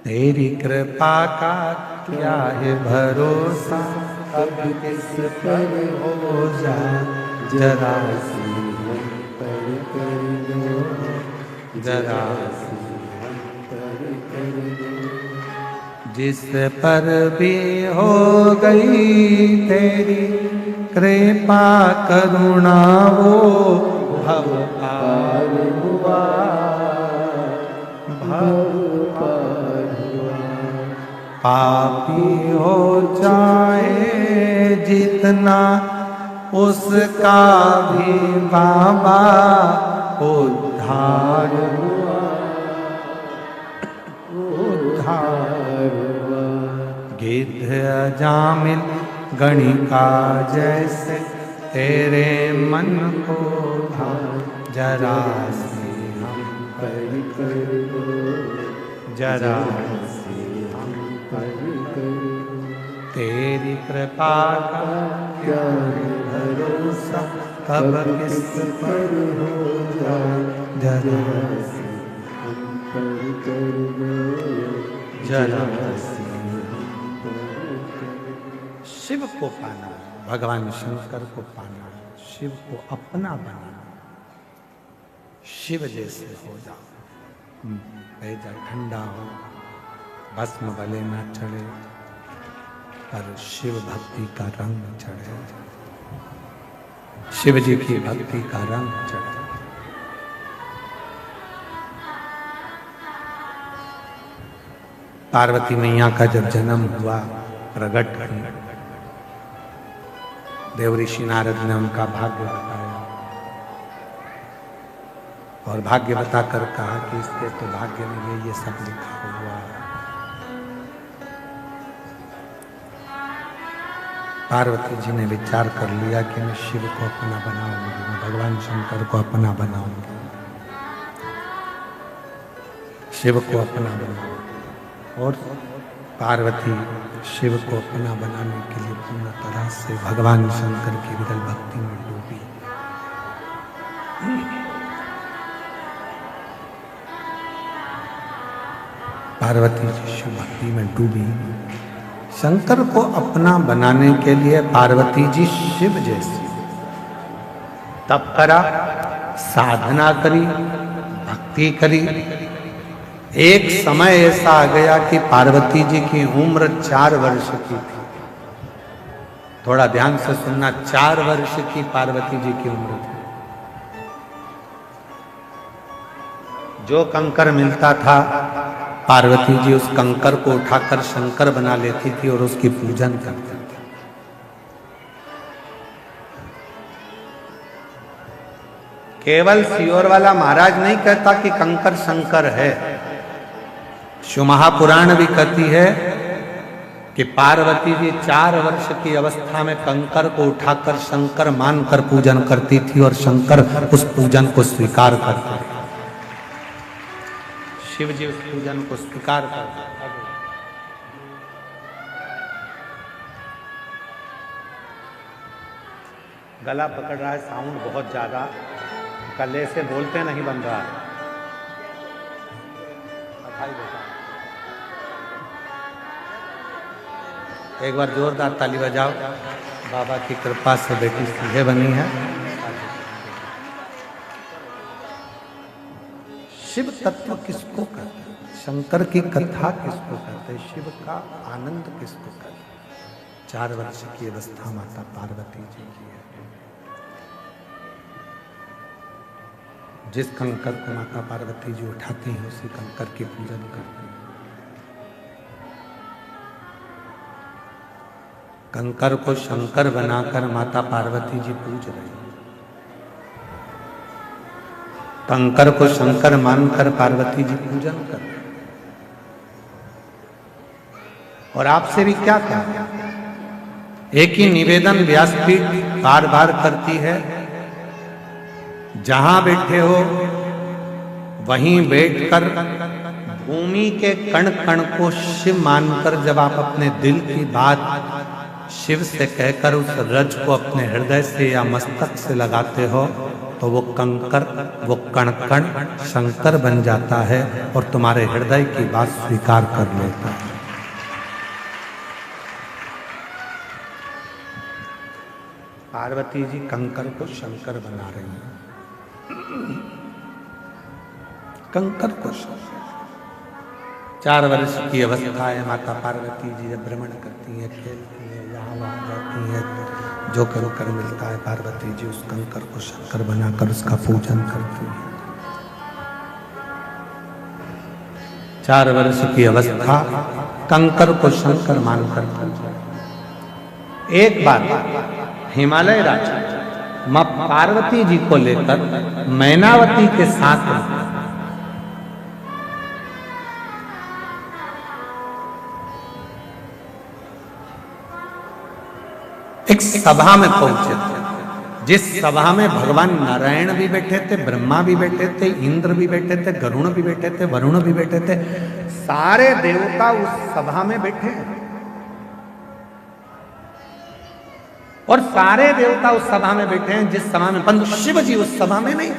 B: तेरी कृपा का क्या है भरोसा,
A: अब किस पर हो जा, जरा सी हम पर कर दो,
B: जरा
A: सी हम पर कर दो।
B: जिस पर भी हो गई तेरी कृपा करुणा वो भव पार हुआ, भव पार हुआ। पापी हो जाए जितना उसका भी बाबा उद्धार हुआ, उद्धार हुआ। गिद्ध अजामिल गणिका जैसे तेरे मन को धार, जरा से हम
A: पर कर दो,
B: जरा
A: से हम पर कर दो।
B: तेरी कृपा का
A: क्या है भरोसा,
B: कब
A: कब
B: किस
A: किस पर हो जाए,
B: जरा
A: से हम पर कर दो,
B: जरा
A: से हम पर कर दो।
B: शिव को पाना, भगवान शंकर को पाना, शिव को अपना बनाना। शिव जैसे हो जाओ, भेजा ठंडा हो, भस्म भले न चढ़े पर शिव भक्ति का रंग चढ़े, शिव जी की भक्ति का रंग चढ़े। पार्वती मैया का जब जन्म हुआ, प्रकट हुई, देव ऋषि नारद ने उनका भाग्य बताया और भाग्य बताकर कहा कि इसके तो भाग्य में ये सब लिखा हुआ है। पार्वती जी ने विचार कर लिया कि मैं शिव को अपना बनाऊंगी, मैं भगवान शंकर को अपना बनाऊंगी, शिव को अपना बनाऊंगी। और पार्वती शिव को अपना बनाने के लिए पूर्ण तरह से भगवान शंकर की विरल भक्ति में डूबी। पार्वती जी शिव भक्ति में डूबी। शंकर को अपना बनाने के लिए पार्वती जी शिव जैसी तप करा, साधना करी, भक्ति करी। एक समय ऐसा आ गया कि पार्वती जी की उम्र 4 वर्ष की थी। थोड़ा ध्यान से सुनना। 4 वर्ष की पार्वती जी की उम्र थी। जो कंकर मिलता था पार्वती जी उस कंकर को उठाकर शंकर बना लेती थी और उसकी पूजन करती थी। केवल सियोर वाला महाराज नहीं कहता कि कंकर शंकर है। शिव महापुराण भी कहती है कि पार्वती जी 4 वर्ष की अवस्था में कंकर को उठाकर शंकर मानकर पूजन करती थी और शंकर उस पूजन को स्वीकार करते थे। शिव जी उस पूजन को स्वीकार करते थे। गला पकड़ रहा है, साउंड बहुत ज्यादा, गले से बोलते नहीं बन रहा है। एक बार जोरदार ताली बजाओ। बाबा की कृपा से बेटी सीधे बनी है। शिव तत्व किसको कहते हैं? शंकर की कथा किसको कहते हैं? शिव का आनंद किसको कहते हैं? 4 वर्ष की अवस्था माता पार्वती जी की है। जिस कंकर को माता पार्वती जी उठाती हैं उसी कंकर की पूजन करती हैं। कंकर को शंकर बनाकर माता पार्वती जी पूज रही हैं। कंकर को शंकर मानकर पार्वती जी पूजन कर रही हैं। और आपसे भी क्या कहा? एक ही निवेदन व्यासपीठ बार बार करती है। जहां बैठे हो वहीं बैठकर भूमि के कण कण को शिव मानकर जब आप अपने दिल की बात शिव से कहकर उस रज को अपने हृदय से या मस्तक से लगाते हो तो वो कंकर, वो कण कण शंकर बन जाता है और तुम्हारे हृदय की बात स्वीकार कर लेता है। पार्वती जी कंकर को शंकर बना रही हैं। कंकर को 4 वर्ष की अवस्था है। माता पार्वती जी जब भ्रमण करती हैं, खेलती हैं, यहाँ वहाँ जाती हैं, जो कंकर मिलता है पार्वती जी उस कंकर को शंकर बनाकर उसका पूजन करती हैं। 4 वर्ष की अवस्था कंकर को शंकर मानकर पूजा। एक बार हिमालय राजा मां पार्वती जी को लेकर मैनावती के साथ एक सभा में पहुंचे थे। जिस सभा में भगवान नारायण भी बैठे थे, ब्रह्मा भी बैठे थे, इंद्र भी बैठे थे, गरुण भी बैठे थे, वरुण भी बैठे थे। सारे देवता उस सभा में बैठे हैं और सारे देवता उस सभा में बैठे हैं जिस सभा में, परंतु शिव जी उस सभा में नहीं,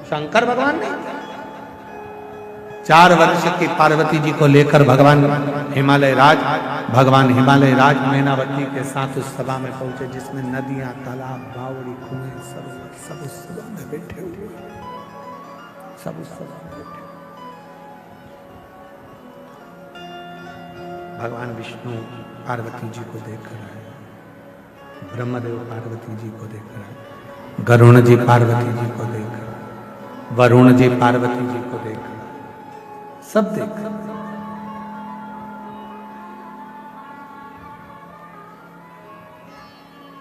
B: शंकर भगवान नहीं। 4 वर्ष की पार्वती जी को लेकर भगवान हिमालय राज मैनावती के साथ उस सभा में पहुंचे जिसमें नदियां, तालाब, बावड़ी, कुएं सब उस सभा में बैठे हुए, सब उस सभा में बैठे। भगवान विष्णु पार्वती जी को देख रहे हैं, ब्रह्मदेव पार्वती जी को देख रहे हैं, गरुण जी पार्वती जी को देख रहे हैं, वरुण जी पार्वती जी को देख रहे हैं, सब देख रहे हैं।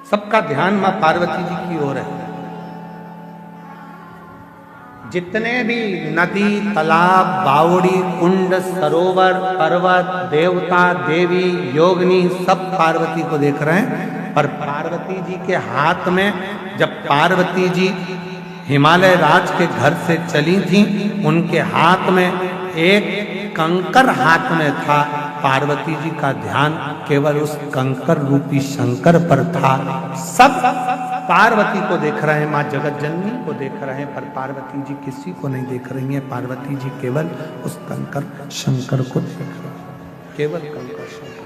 B: सबका ध्यान मां पार्वती जी की ओर है। जितने भी नदी, तालाब, बावड़ी, कुंड, सरोवर, पर्वत, देवता, देवी, योगिनी सब पार्वती को देख रहे हैं। पर पार्वती जी के हाथ में, जब पार्वती जी हिमालय राज के घर से चली थी, उनके हाथ में एक कंकर हाथ में था। पार्वती जी का ध्यान केवल उस कंकर रूपी शंकर पर था। सब पार्वती को देख रहे हैं, मां जगत जननी को देख रहे हैं, पर पार्वती जी किसी को नहीं देख रही हैं। पार्वती जी केवल उस कंकर शंकर को देख रहे हैं, केवल कंकर शंकर।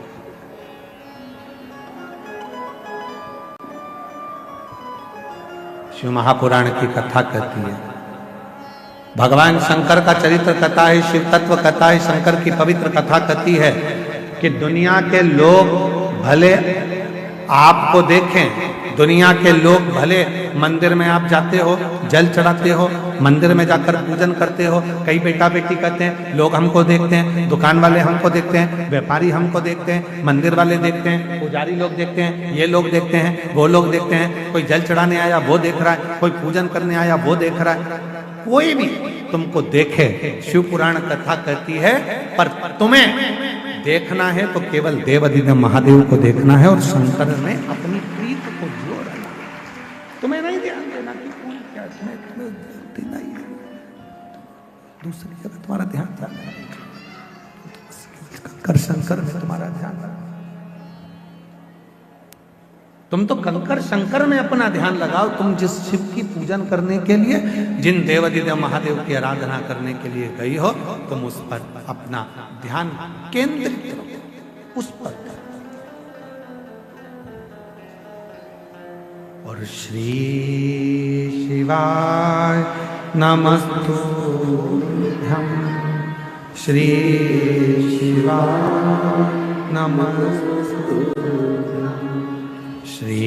B: शिव महापुराण की कथा कहती है, भगवान शंकर का चरित्र कथा है, शिव तत्व कथा है, शंकर की पवित्र कथा कहती है कि दुनिया के लोग भले आपको देखें। दुनिया के लोग भले मंदिर में आप जाते हो, जल चढ़ाते हो, मंदिर में जाकर पूजन करते हो, कई बेटा बेटी कहते हैं, लोग हमको देखते हैं, दुकान वाले हमको देखते हैं, व्यापारी हमको देखते हैं, मंदिर वाले देखते हैं, पुजारी लोग देखते हैं, ये लोग देखते हैं, वो लोग देखते हैं, कोई जल चढ़ाने आया वो देख रहा है, कोई पूजन करने आया वो देख रहा है। कोई भी तुमको देखे, शिव पुराण कथा कहती है, पर तुम्हें देखना है तो केवल देवाधिदेव महादेव को देखना है और शंकर ने अपनी प्रीत को जोड़ रखा। तुम्हें नहीं ध्यान देना कि कौन क्या, तुम्हें देना ही है। दूसरी जगह तुम्हारा ध्यान जाना है, कंकर शंकर में तुम्हारा ध्यान लगा। तुम तो कंकर शंकर में अपना ध्यान लगाओ। तुम जिस शिव की पूजन करने के लिए, जिन देवाधिदेव महादेव की आराधना करने के लिए गई हो, तुम उस पर अपना ध्यान केंद्रित करो, उस पर। और श्री शिवाय नमस्तुभ्यं, श्री शिवाय नमस्तुभ्यं, श्री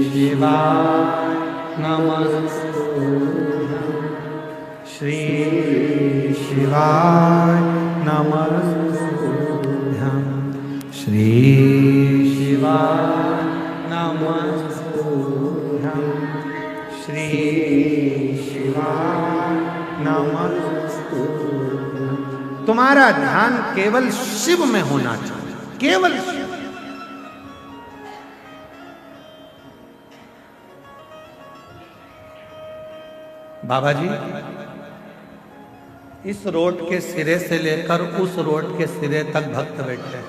B: शिवाय नमस्तुभ्यं, श्री शिवाय नमस्तुभ्यं, श्री शिवाय नमस्तुभ्यं, श्री शिवाय नमस्तुभ्यं। तुम्हारा ध्यान केवल शिव में होना चाहिए, केवल शिव। बाबा जी, इस रोड के सिरे से लेकर उस रोड के सिरे तक भक्त बैठे हैं।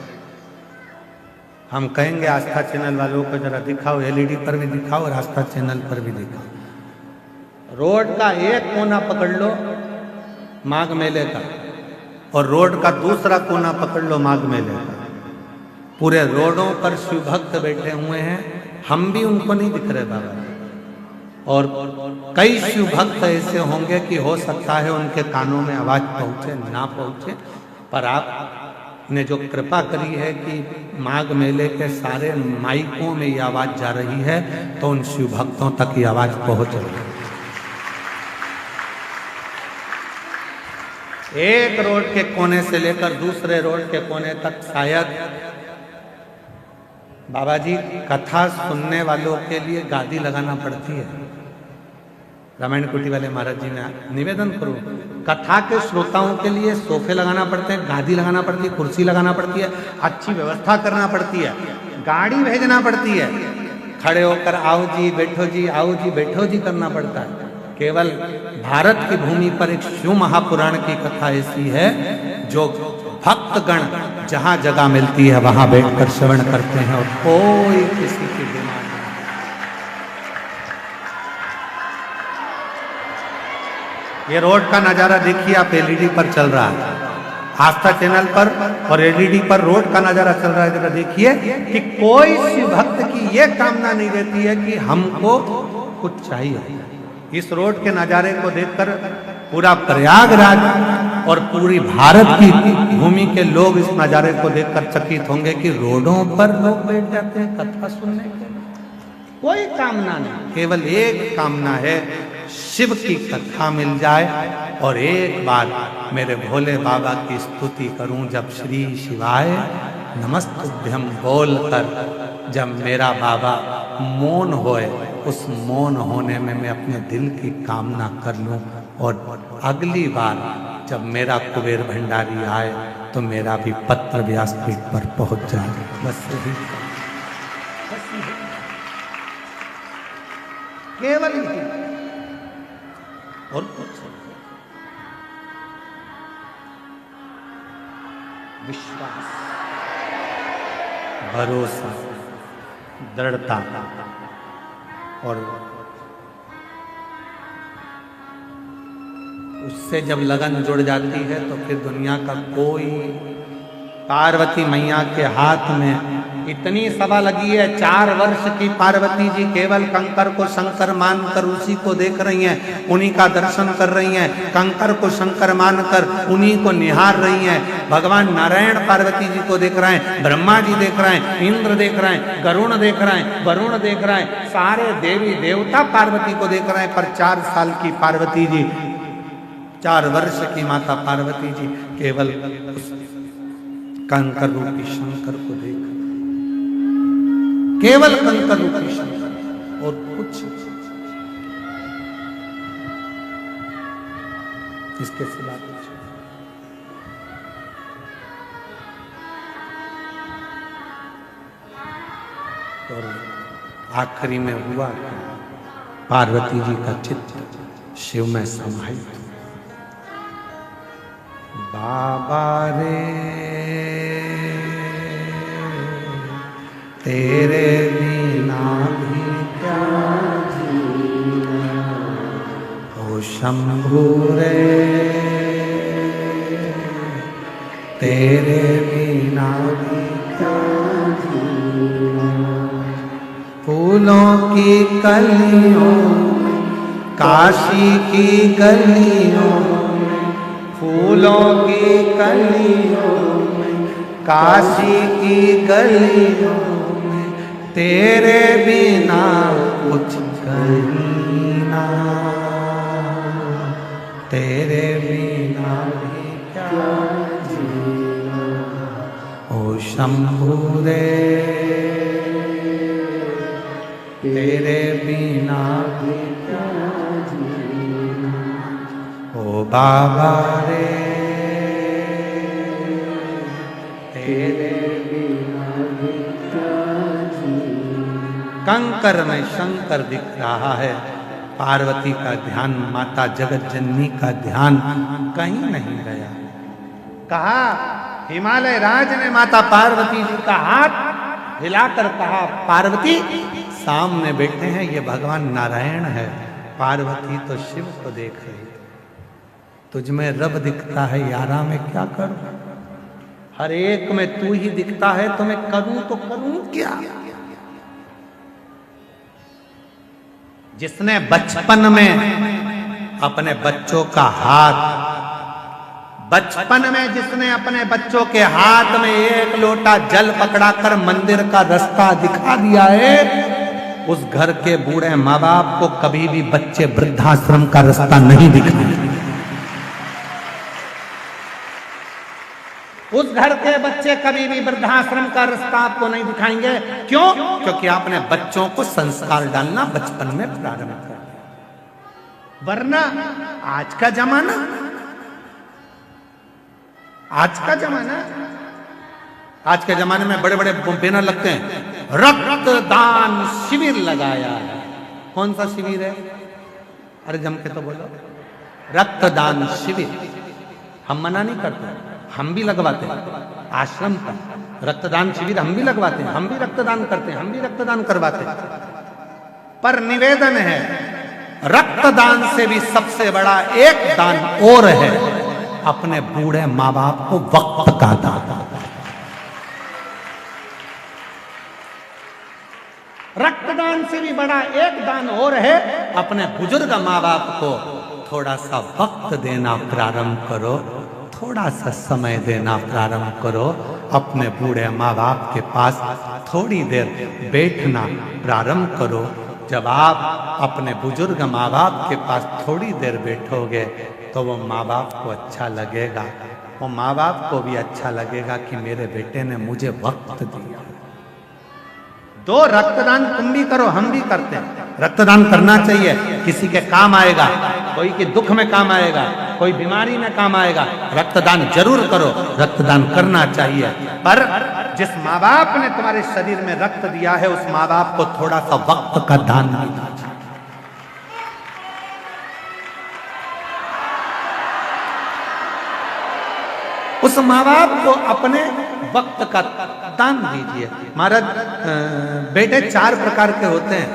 B: हम कहेंगे आस्था चैनल वालों को जरा दिखाओ, एलईडी पर भी दिखाओ और आस्था चैनल पर भी दिखाओ। रोड का एक कोना पकड़ लो माघ मेले का, और रोड का दूसरा कोना पकड़ लो माघ मेले का। पूरे रोडों पर शिव भक्त बैठे हुए हैं, हम भी उनको नहीं दिख रहे बाबा। और कई शिव भक्त ऐसे होंगे कि हो सकता है उनके कानों में आवाज पहुंचे ना पहुंचे, पर आपने जो कृपा करी है कि माघ मेले के सारे माइकों में ये आवाज जा रही है, तो उन शिव भक्तों तक ये आवाज पहुंच रही है। एक रोड के कोने से लेकर दूसरे रोड के कोने तक शायद बाबा जी कथा सुनने वालों के लिए गादी लगाना पड़ती है। रामायण कुटी वाले महाराज जी ने निवेदन करूं, कथा के श्रोताओं के लिए सोफे लगाना पड़ते हैं, गादी लगाना पड़ती है, कुर्सी लगाना पड़ती है, अच्छी व्यवस्था करना पड़ती है, गाड़ी भेजना पड़ती है, खड़े होकर आओ जी बैठो जी, आओ जी बैठो जी करना पड़ता है। केवल भारत की भूमि पर एक शिव महापुराण की कथा ऐसी है जो भक्तगण जहां जगह मिलती है वहां बैठकर श्रवण करते हैं और कोई किसी की डिमांड नहीं। ये रोड का नजारा देखिए आप, एलईडी पर चल रहा है आस्था चैनल पर, और एलईडी पर रोड का नजारा चल रहा है। जरा देखिए कि कोई शिव भक्त की ये कामना नहीं रहती है कि हमको कुछ चाहिए। इस रोड के नजारे को देखकर पूरा प्रयागराज और पूरी भारत की भूमि के लोग इस नजारे को देखकर चकित होंगे कि रोडों पर लोग बैठ जाते हैं कथा सुनने के लिए। कोई कामना नहीं, केवल एक कामना है, शिव की कथा मिल जाए और एक बार मेरे भोले बाबा की स्तुति करूं। जब श्री शिवाय नमस्तुभ्यं बोलकर जब मेरा बाबा मौन होए, उस मौन होने में मैं अपने दिल की कामना कर लूं, और अगली बार जब मेरा कुबेर भंडारी आए तो मेरा भी पत्र व्यासपीठ पर पहुंच जाए। बस यही, केवल यही और कुछ। विश्वास, भरोसा, दृढ़ता, और उससे जब लगन जुड़ जाती है तो फिर दुनिया का कोई पार्वती मैया के हाथ में इतनी सभा लगी है। 4 वर्ष की पार्वती जी केवल कंकर को शंकर मानकर उसी को देख रही हैं, उन्हीं का दर्शन कर रही हैं। कंकर को शंकर मानकर उन्हीं को निहार रही हैं। भगवान नारायण पार्वती जी को देख रहे हैं, ब्रह्मा जी देख रहे हैं, इंद्र देख रहे हैं, गरुण देख रहे हैं, वरुण देख रहे हैं, सारे देवी देवता पार्वती को देख रहे हैं। पर 4 साल की पार्वती जी, 4 वर्ष की माता पार्वती जी केवल उस कंकर रूपी शंकर को देख, केवल कंकर रूपी शंकर और कुछ इसके सिवा कुछ। और आखिरी में हुआ पार्वती जी का चित्त शिव में समाहित। बाबा रे तेरे बिना भी क्या जीना, ओ शंभू रे तेरे बिना भी क्या जीना। फूलों की कलियों काशी की गलियों, फूलों की कलियों काशी की गलियों, तेरे बिना कुछ कहीं ना, तेरे बिना भी क्या जीना, ओ शंभू रे तेरे बिना भी क्या जीना, ओ बाबा रे तेरे बिना भी क्या जीना। कंकर में शंकर दिख रहा है, पार्वती का ध्यान, माता जगत जननी का ध्यान कहीं नहीं गया। कहा हिमालय राज ने माता पार्वती जी का हाथ हिलाकर कहा, पार्वती सामने बैठे हैं ये भगवान नारायण है। पार्वती तो शिव को देख रही, तुझ में रब दिखता है यारा, मैं क्या करूं? हर एक में तू ही दिखता है, तो मैं करूं तो करूं क्या? जिसने बचपन में अपने बच्चों का हाथ, बचपन में जिसने अपने बच्चों के हाथ में 1 लोटा जल पकड़ाकर मंदिर का रास्ता दिखा दिया है, उस घर के बूढ़े माँ बाप को कभी भी बच्चे वृद्धाश्रम का रास्ता नहीं दिखाएंगे। उस घर के बच्चे कभी भी वृद्धाश्रम का रास्ता आपको नहीं दिखाएंगे। क्यों? क्योंकि आपने बच्चों को संस्कार डालना बचपन में प्रारंभ कर दिया। वरना आज का जमाना, आज के जमाने में बड़े बड़े बैनर लगते हैं, रक्तदान शिविर लगाया है। कौन सा शिविर है? अरे जम के तो बोलो, रक्तदान शिविर। हम मना नहीं करते, हम भी लगवाते हैं। आश्रम का रक्तदान शिविर हम भी लगवाते हैं, हम भी रक्तदान करते हैं, हम भी रक्तदान करवाते हैं। पर निवेदन है, रक्तदान से भी सबसे बड़ा एक दान और है, अपने बूढ़े माँ बाप को वक्त का दान। रक्तदान से भी बड़ा एक दान और है, अपने बुजुर्ग माँ बाप को थोड़ा सा वक्त देना प्रारंभ करो, थोड़ा सा समय देना प्रारंभ करो। अपने बूढ़े माँ बाप के पास थोड़ी देर बैठना प्रारंभ करो। जब आप अपने बुजुर्ग माँ बाप के पास थोड़ी देर बैठोगे तो वो माँ बाप को अच्छा लगेगा, वो माँ बाप को भी अच्छा लगेगा कि मेरे बेटे ने मुझे वक्त दिया। दो रक्तदान तुम भी करो, हम भी करते हैं। रक्तदान करना चाहिए, किसी के काम आएगा, कोई के दुख में काम आएगा, कोई बीमारी में काम आएगा। रक्तदान जरूर करो, रक्तदान करना चाहिए। पर जिस माँ बाप ने तुम्हारे शरीर में रक्त दिया है, उस माँ बाप को थोड़ा सा वक्त का दान देना चाहिए। उस माँ बाप को अपने वक्त का दान दीजिए। महाराज, बेटे 4 प्रकार के होते हैं,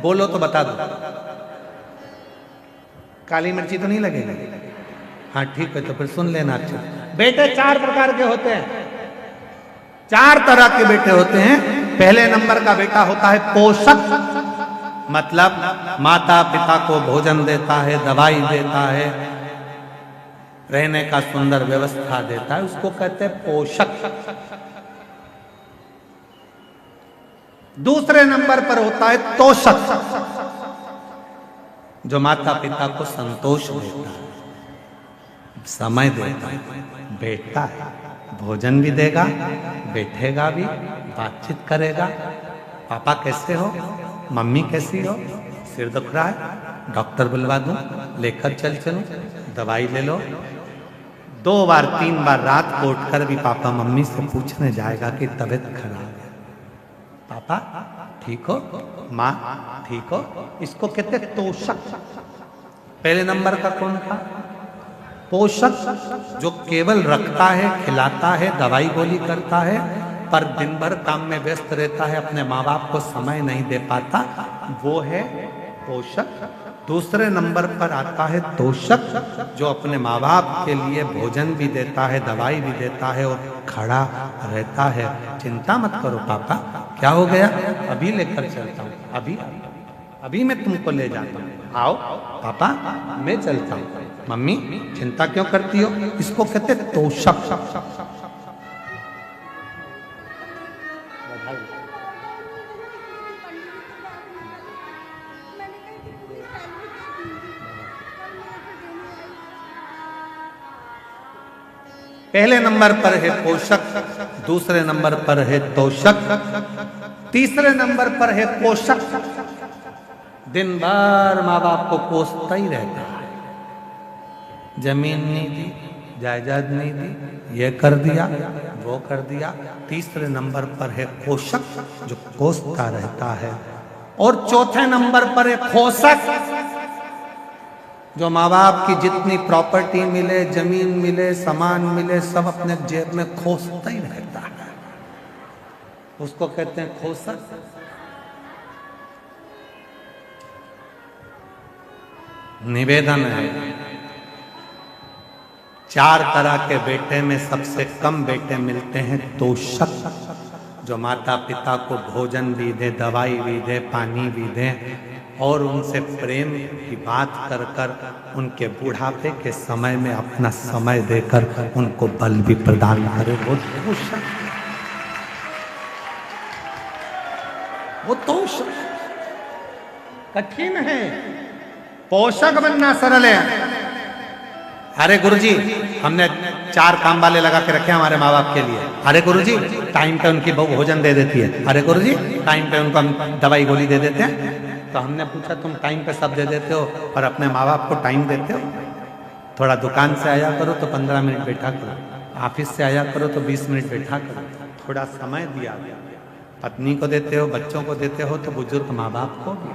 B: बोलो तो बता दो। काली मिर्ची तो नहीं लगेगी? हाँ ठीक है, तो फिर सुन लेना। अच्छा, बेटे 4 प्रकार के होते हैं। 4 तरह के बेटे होते हैं। पहले नंबर का बेटा होता है पोषक, मतलब माता पिता को भोजन देता है, दवाई देता है, रहने का सुंदर व्यवस्था देता है, उसको कहते हैं पोषक। दूसरे नंबर पर होता है तोषक, जो माता पिता को संतोष देता है, समय देता है, बैठता है, भोजन भी देगा, बैठेगा भी, बातचीत करेगा, पापा कैसे हो, मम्मी कैसी हो, सिर दुख रहा है, डॉक्टर बुलवा दूं, लेकर चलूं, दवाई ले लो। 2 बार 3 बार रात को उठकर भी पापा मम्मी से पूछने जाएगा कि तबीयत खराब है, पापा ठीक हो, माँ ठीक हो। इसको कहते हैं तोषक। पहले नंबर का कौन था? पोषक, जो केवल रखता है, खिलाता है, दवाई गोली करता है, पर दिन भर काम में व्यस्त रहता है, अपने माँ बाप को समय नहीं दे पाता, वो है पोषक। दूसरे नंबर पर आता है तोषक, जो अपने माँ बाप के लिए भोजन भी देता है, दवाई भी देता है और खड़ा रहता है। चिंता मत करो पापा, क्या हो गया, अभी लेकर चलता हूँ, अभी मैं तुमको ले जाता हूँ, आओ पापा मैं चलता हूँ, मम्मी चिंता क्यों करती हो। इसको कहते तोषक। पहले नंबर पर है पोषक, दूसरे नंबर पर है तोषक, तीसरे नंबर पर है पोषक। दिन भर माँ बाप को कोसता ही रहता है, जमीन नहीं दी, जायदाद नहीं दी, ये कर दिया, वो कर दिया। तीसरे नंबर पर है पोषक, जो कोसता रहता है। और चौथे नंबर पर है खोसक, जो माँ बाप की जितनी प्रॉपर्टी मिले, जमीन मिले, सामान मिले, सब अपने जेब में खोसता ही रहता है, उसको कहते हैं खोसक। निवेदन है, 4 तरह के बेटे में सबसे कम बेटे मिलते हैं तोषक, जो माता पिता को भोजन भी दे, दवाई भी दे, पानी भी दे और उनसे प्रेम की बात कर कर उनके बुढ़ापे के समय में अपना समय देकर उनको बल भी प्रदान करे। वो तोषक कठिन है, पोषक बनना सरल है। अरे गुरुजी, हमने 4 काम वाले लगा के रखे हमारे माँ बाप के लिए। अरे गुरुजी, टाइम पे उनकी बहू भोजन दे देती है। अरे गुरुजी, टाइम पे उनको हम दवाई गोली दे देते हैं। तो हमने पूछा, तुम टाइम पे सब दे देते हो और अपने माँ बाप को टाइम देते हो? थोड़ा दुकान से आया करो तो 15 मिनट बैठा करो, ऑफिस से आया करो तो 20 मिनट बैठा करो, थोड़ा समय दिया। पत्नी को देते हो, बच्चों को देते हो, तो बुजुर्ग माँ बाप को भी।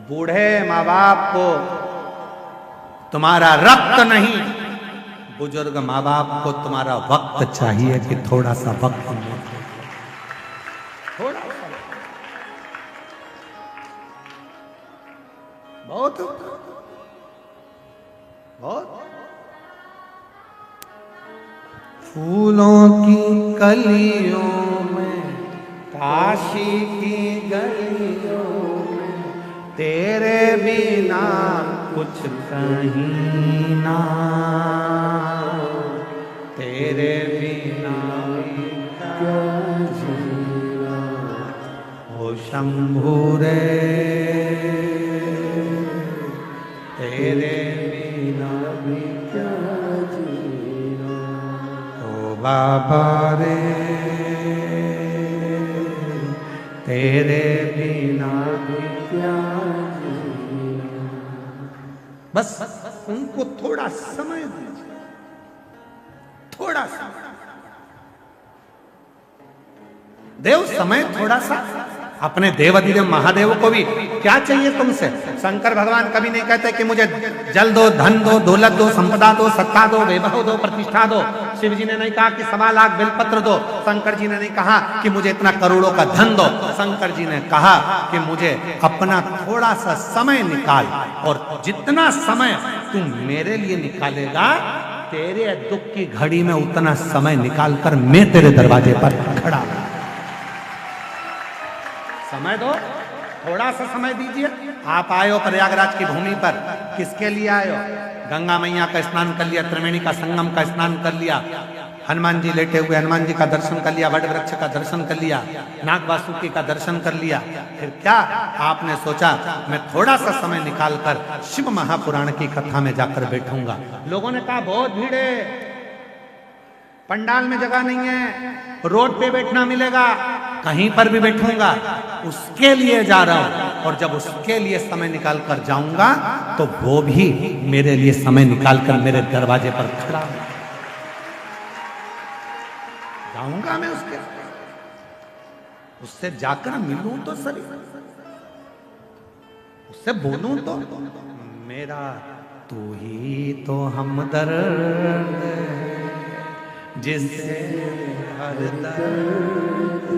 B: बूढ़े माँ बाप को तुम्हारा रक्त नहीं, बुजुर्ग माँ बाप को तुम्हारा वक्त चाहिए कि थोड़ा सा वक्त मिले, थोड़ा सा। बहुत बहुत फूलों की कलियों में, काशी की गलियों में, तेरे बिना कुछ कहीं ना, तेरे बिना क्या जीना, ओ शंभू रे, तेरे बिना भी क्या जीना, ओ बाबा रे, तेरे बिना भी क्या जीना। बस उनको थोड़ा समय दीजिए, थोड़ा सा देव समय, थोड़ा सा। अपने देवाधिदेव महादेव को भी क्या चाहिए तुमसे? शंकर भगवान कभी नहीं कहते कि मुझे जल दो, धन दो, दौलत दो, संपदा दो, सत्ता दो, वैभव दो, प्रतिष्ठा दो। शिव जी ने नहीं कहा कि 1.25 लाख बेलपत्र दो। शंकर जी ने नहीं कहा कि मुझे इतना करोड़ों का धन दो। शंकर जी ने कहा कि मुझे अपना थोड़ा सा समय निकाल, और जितना समय तुम मेरे लिए निकालेगा तेरे दुख की घड़ी में उतना समय निकालकर मैं तेरे दरवाजे पर खड़ा हूं। समय दो, थोड़ा सा समय दीजिए। आप आए हो प्रयागराज की भूमि पर, किसके लिए आए हो? गंगा मैया का स्नान कर लिया, त्रिवेणी का संगम का स्नान कर लिया, हनुमान जी लेटे हुए हनुमान जी का दर्शन कर लिया, वट वृक्ष का दर्शन कर लिया, नाग वासुकी का दर्शन कर लिया। फिर क्या आपने सोचा मैं थोड़ा सा समय निकालकर शिव महापुराण की कथा में जाकर बैठूंगा? लोगों ने कहा बहुत भीड़ है, पंडाल में जगह नहीं है, रोड पे बैठना मिलेगा, कहीं पर भी बैठूंगा। उसके लिए जा रहा हूं, और जब उसके लिए समय निकाल कर जाऊंगा तो वो भी मेरे लिए समय निकालकर मेरे दरवाजे पर खड़ा है। जाऊंगा मैं उससे जाकर मिलूं तो सही, उससे बोलूं तो। मेरा तू ही तो हमदर्द जिससे हर दर्द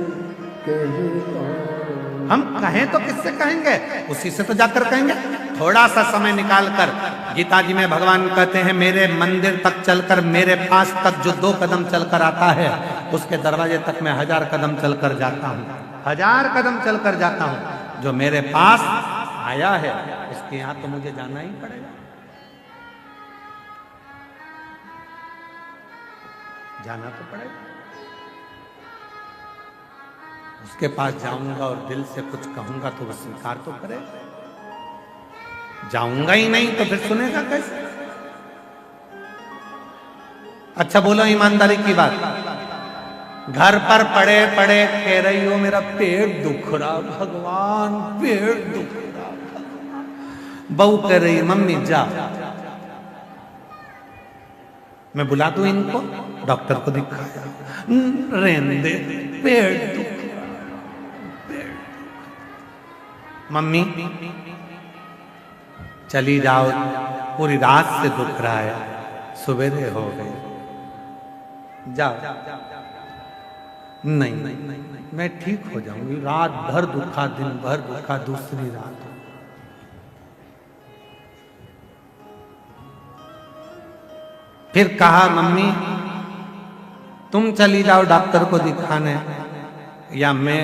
B: हम कहें तो किससे कहेंगे? उसी से तो जाकर कहेंगे। थोड़ा सा समय निकालकर, गीता जी में भगवान कहते हैं मेरे मंदिर तक चलकर, मेरे पास तक जो 2 कदम चलकर आता है उसके दरवाजे तक मैं 1000 कदम चलकर जाता हूँ, 1000 कदम चलकर जाता हूँ। जो मेरे पास आया है उसके यहाँ तो मुझे जाना ही पड़ेगा, जाना तो पड़ेगा। उसके पास जाऊंगा और दिल से कुछ कहूंगा तो वो स्वीकार तो करेगा। जाऊंगा ही नहीं तो फिर सुनेगा कैसे? अच्छा बोलो ईमानदारी की बात, घर पर पड़े पड़े कह रही हो मेरा पेट दुख रहा भगवान, पेट दुख रहा भगवान। बहू कह रही मम्मी जा, मैं बुला दूं इनको, डॉक्टर को दिखाया, रहने दे पेट दुख। मम्मी चली जाओ, पूरी रात से दुख रहा है, सवेरे हो गए, जाओ। नहीं मैं ठीक हो जाऊंगी, रात भर दुखा, दिन भर दुखा, दूसरी रात। फिर कहा मम्मी तुम चली जाओ डॉक्टर को दिखाने, या मैं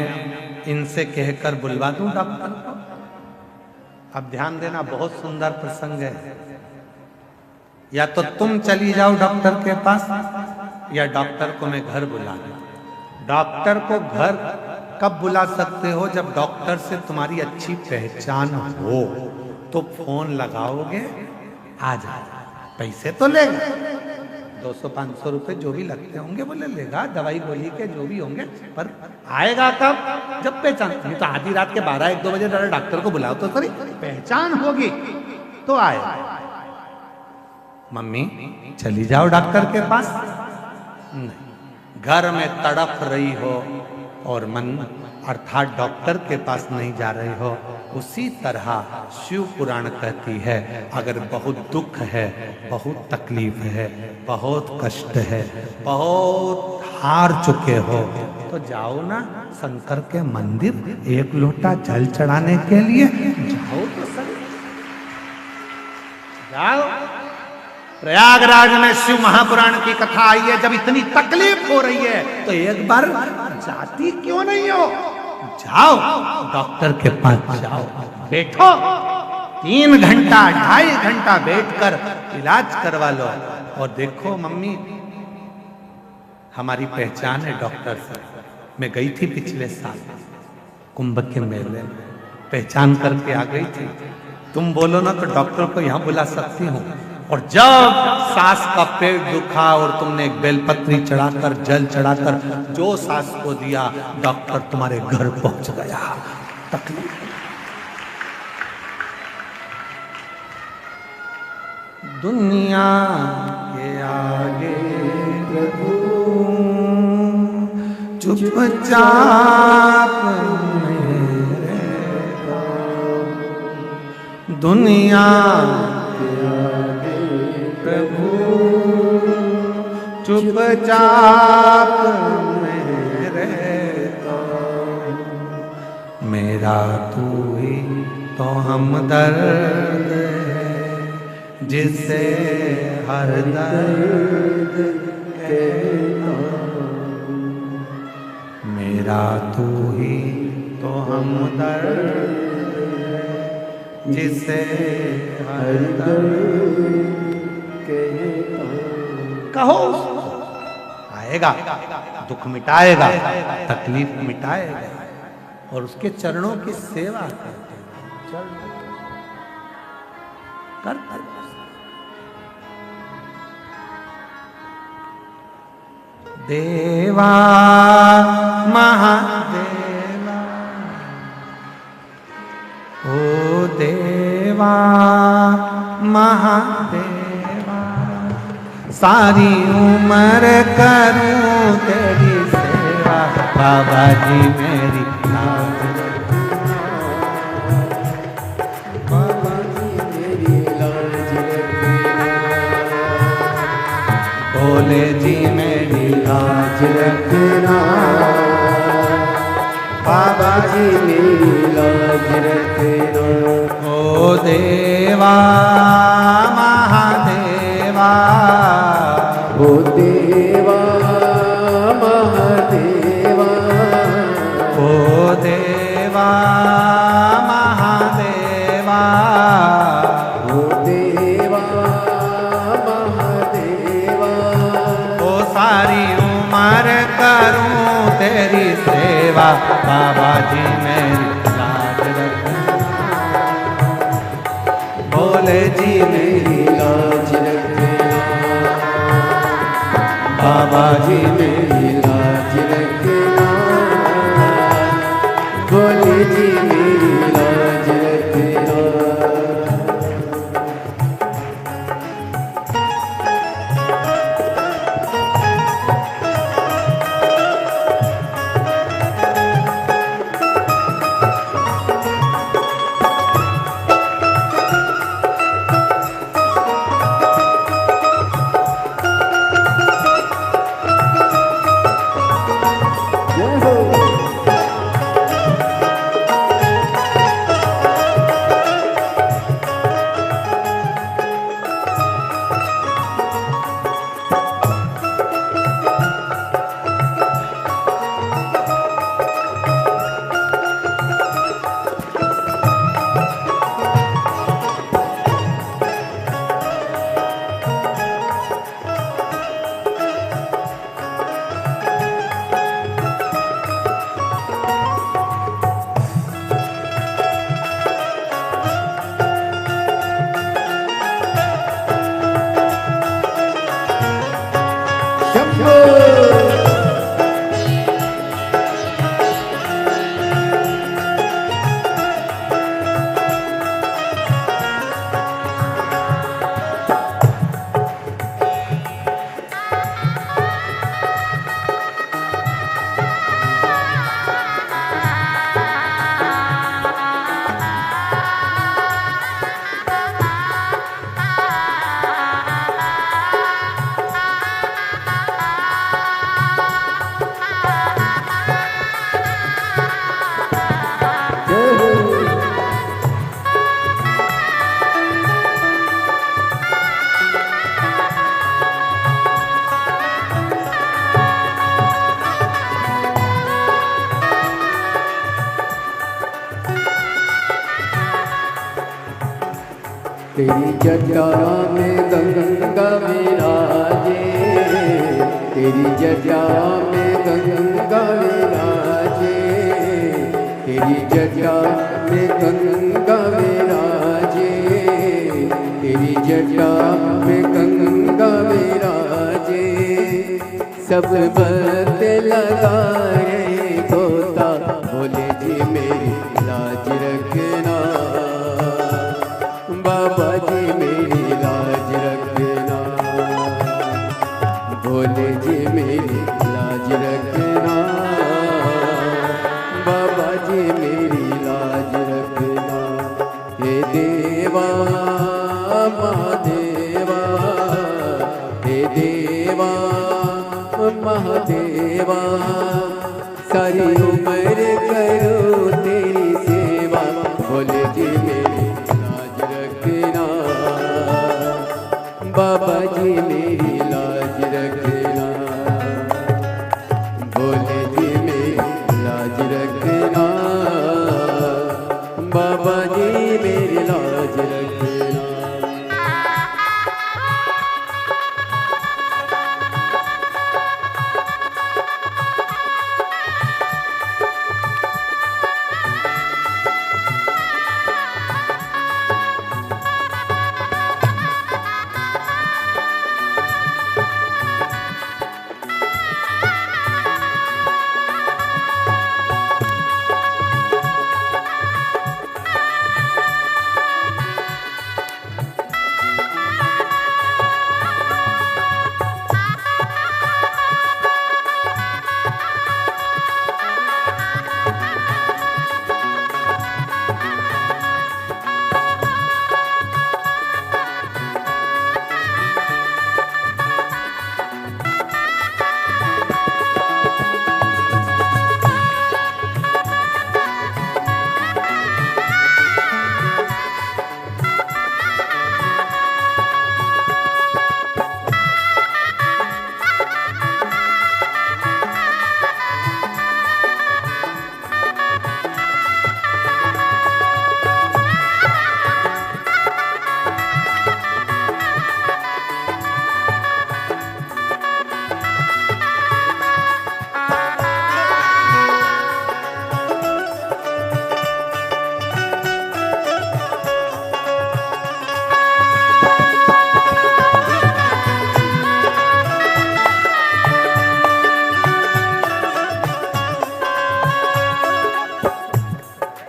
B: इनसे कहकर बुलवा दूं डॉक्टर को। अब ध्यान देना, बहुत सुंदर प्रसंग है। या तो तुम चली जाओ डॉक्टर के पास, या डॉक्टर को मैं घर बुला लूं। डॉक्टर को घर कब बुला सकते हो? जब डॉक्टर से तुम्हारी अच्छी पहचान हो तो फोन लगाओगे, आ जाओ। पैसे तो लेगा, 200-500 रुपए जो भी लगते होंगे वो ले लेगा, दवाई गोली के जो भी होंगे, पर आएगा कब? जब पहचान। नहीं तो आधी रात के 12-1-2 बजे डॉक्टर को बुलाओ तो सही, पहचान होगी तो आएगा। मम्मी चली जाओ डॉक्टर के पास। नहीं, घर में तड़प रही हो और मन अर्थात डॉक्टर के पास नहीं जा रही हो, उसी तरह शिव पुराण कहती है अगर बहुत दुख है, बहुत तकलीफ है, बहुत कष्ट है, बहुत हार चुके हो, तो जाओ ना शंकर के मंदिर, एक लोटा जल चढ़ाने के लिए जाओ तो सही। जाओ। प्रयागराज में शिव महापुराण की कथा आई है, जब इतनी तकलीफ हो रही है तो एक बार जाती क्यों नहीं हो? जाओ डॉक्टर के पास, जाओ, बैठो, 3 घंटा 2.5 घंटा बैठकर इलाज करवा लो। और देखो मम्मी हमारी पहचान है डॉक्टर से। मैं गई थी पिछले साल कुंभ के मेले में, पहचान करके आ गई थी। तुम बोलो ना तो डॉक्टर को यहाँ बुला सकती हूँ। और जब सास का पेट दुखा और तुमने एक बेलपत्री चढ़ाकर, जल चढ़ाकर जो सास को दिया, डॉक्टर तुम्हारे घर पहुंच गया। तकलीफ दुनिया के आगे प्रभु चुपचाप मेरे, दुनिया प्रभु चुपचाप मेरे, मेरा तू ही तो हमदर्द है जिसे हर दर्द
A: कहता
B: मेरा तू ही तो हमदर्द जिसे हर दर्द
A: कहता
B: कहो आएगा, दुख मिटाएगा, तकलीफ मिटाएगा और उसके चरणों की सेवा करते करते देवा महादेवा ओ देवा महादेवा सारी उम्र करूं तेरी सेवा बाबा जी मेरी लाज
A: बाबा जी मेरी लाज रखना
B: भोले जी मेरी लाज
A: रखना बाबा जी मेरी लाज रखना
B: ओ देवा महादेवा
A: ओ देवा महादेवा
B: ओ देवा महादेवा
A: ओ देवा महादेवा
B: ओ सारी उम्र करूं तेरी सेवा बाबा जी मेरी लाज रखना भोले जी मेरी
A: लाज रखना
B: बाबा जी
A: मेरी लाज रखना भोले जी मेरी लाज रखना तेरी जटा में गंगा विराजे, तेरी जटा में गंगा विराजे, तेरी जटा में गंगा विराजे, तेरी जटा में गंगा विराजे। सब बत लगा रे गोता, भोले जी मेरी लाज रखना, बाबा जी मेरी लाज रखना, भोले जी मेरी लाज रखना, बाबा जी मेरी लाज रखना। हे देवा महादेवा, हे देवा महादेवा, सारी उम्र करो तेरी सेवा, भोले जी मेरी लाज रखना,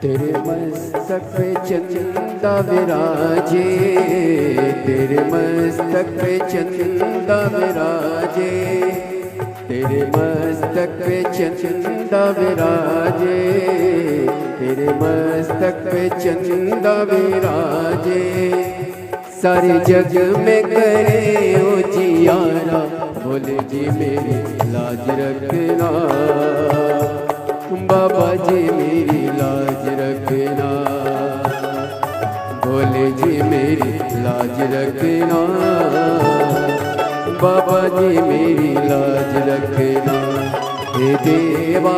A: तेरे मस्तक पे चंदा विराजे, तेरे मस्तक पे चंदा विराजे, तेरे मस्तक पे चंदा विराजे, तेरे मस्तक पे चंदा विराजे। सारे जग में करे उजियारा, बोले जी मेरी लाज रखना, बाबा जी मेरी लाज रखना, बोले जी मेरी लाज रखना, बाबा जी मेरी लाज रखना। हे देवा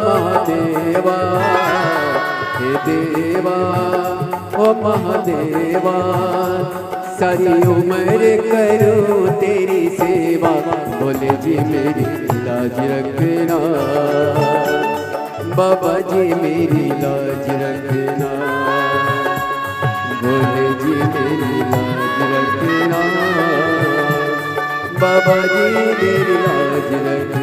A: महादेवा, हे देवा ओ महादेवा, सारी उम्र करूं तेरी सेवा, बोले जी मेरी लाज रखना, बाबा जी मेरी लाज रखना, बोले जी मेरी लाज रखना, बाबा जी मेरी लाज रखना।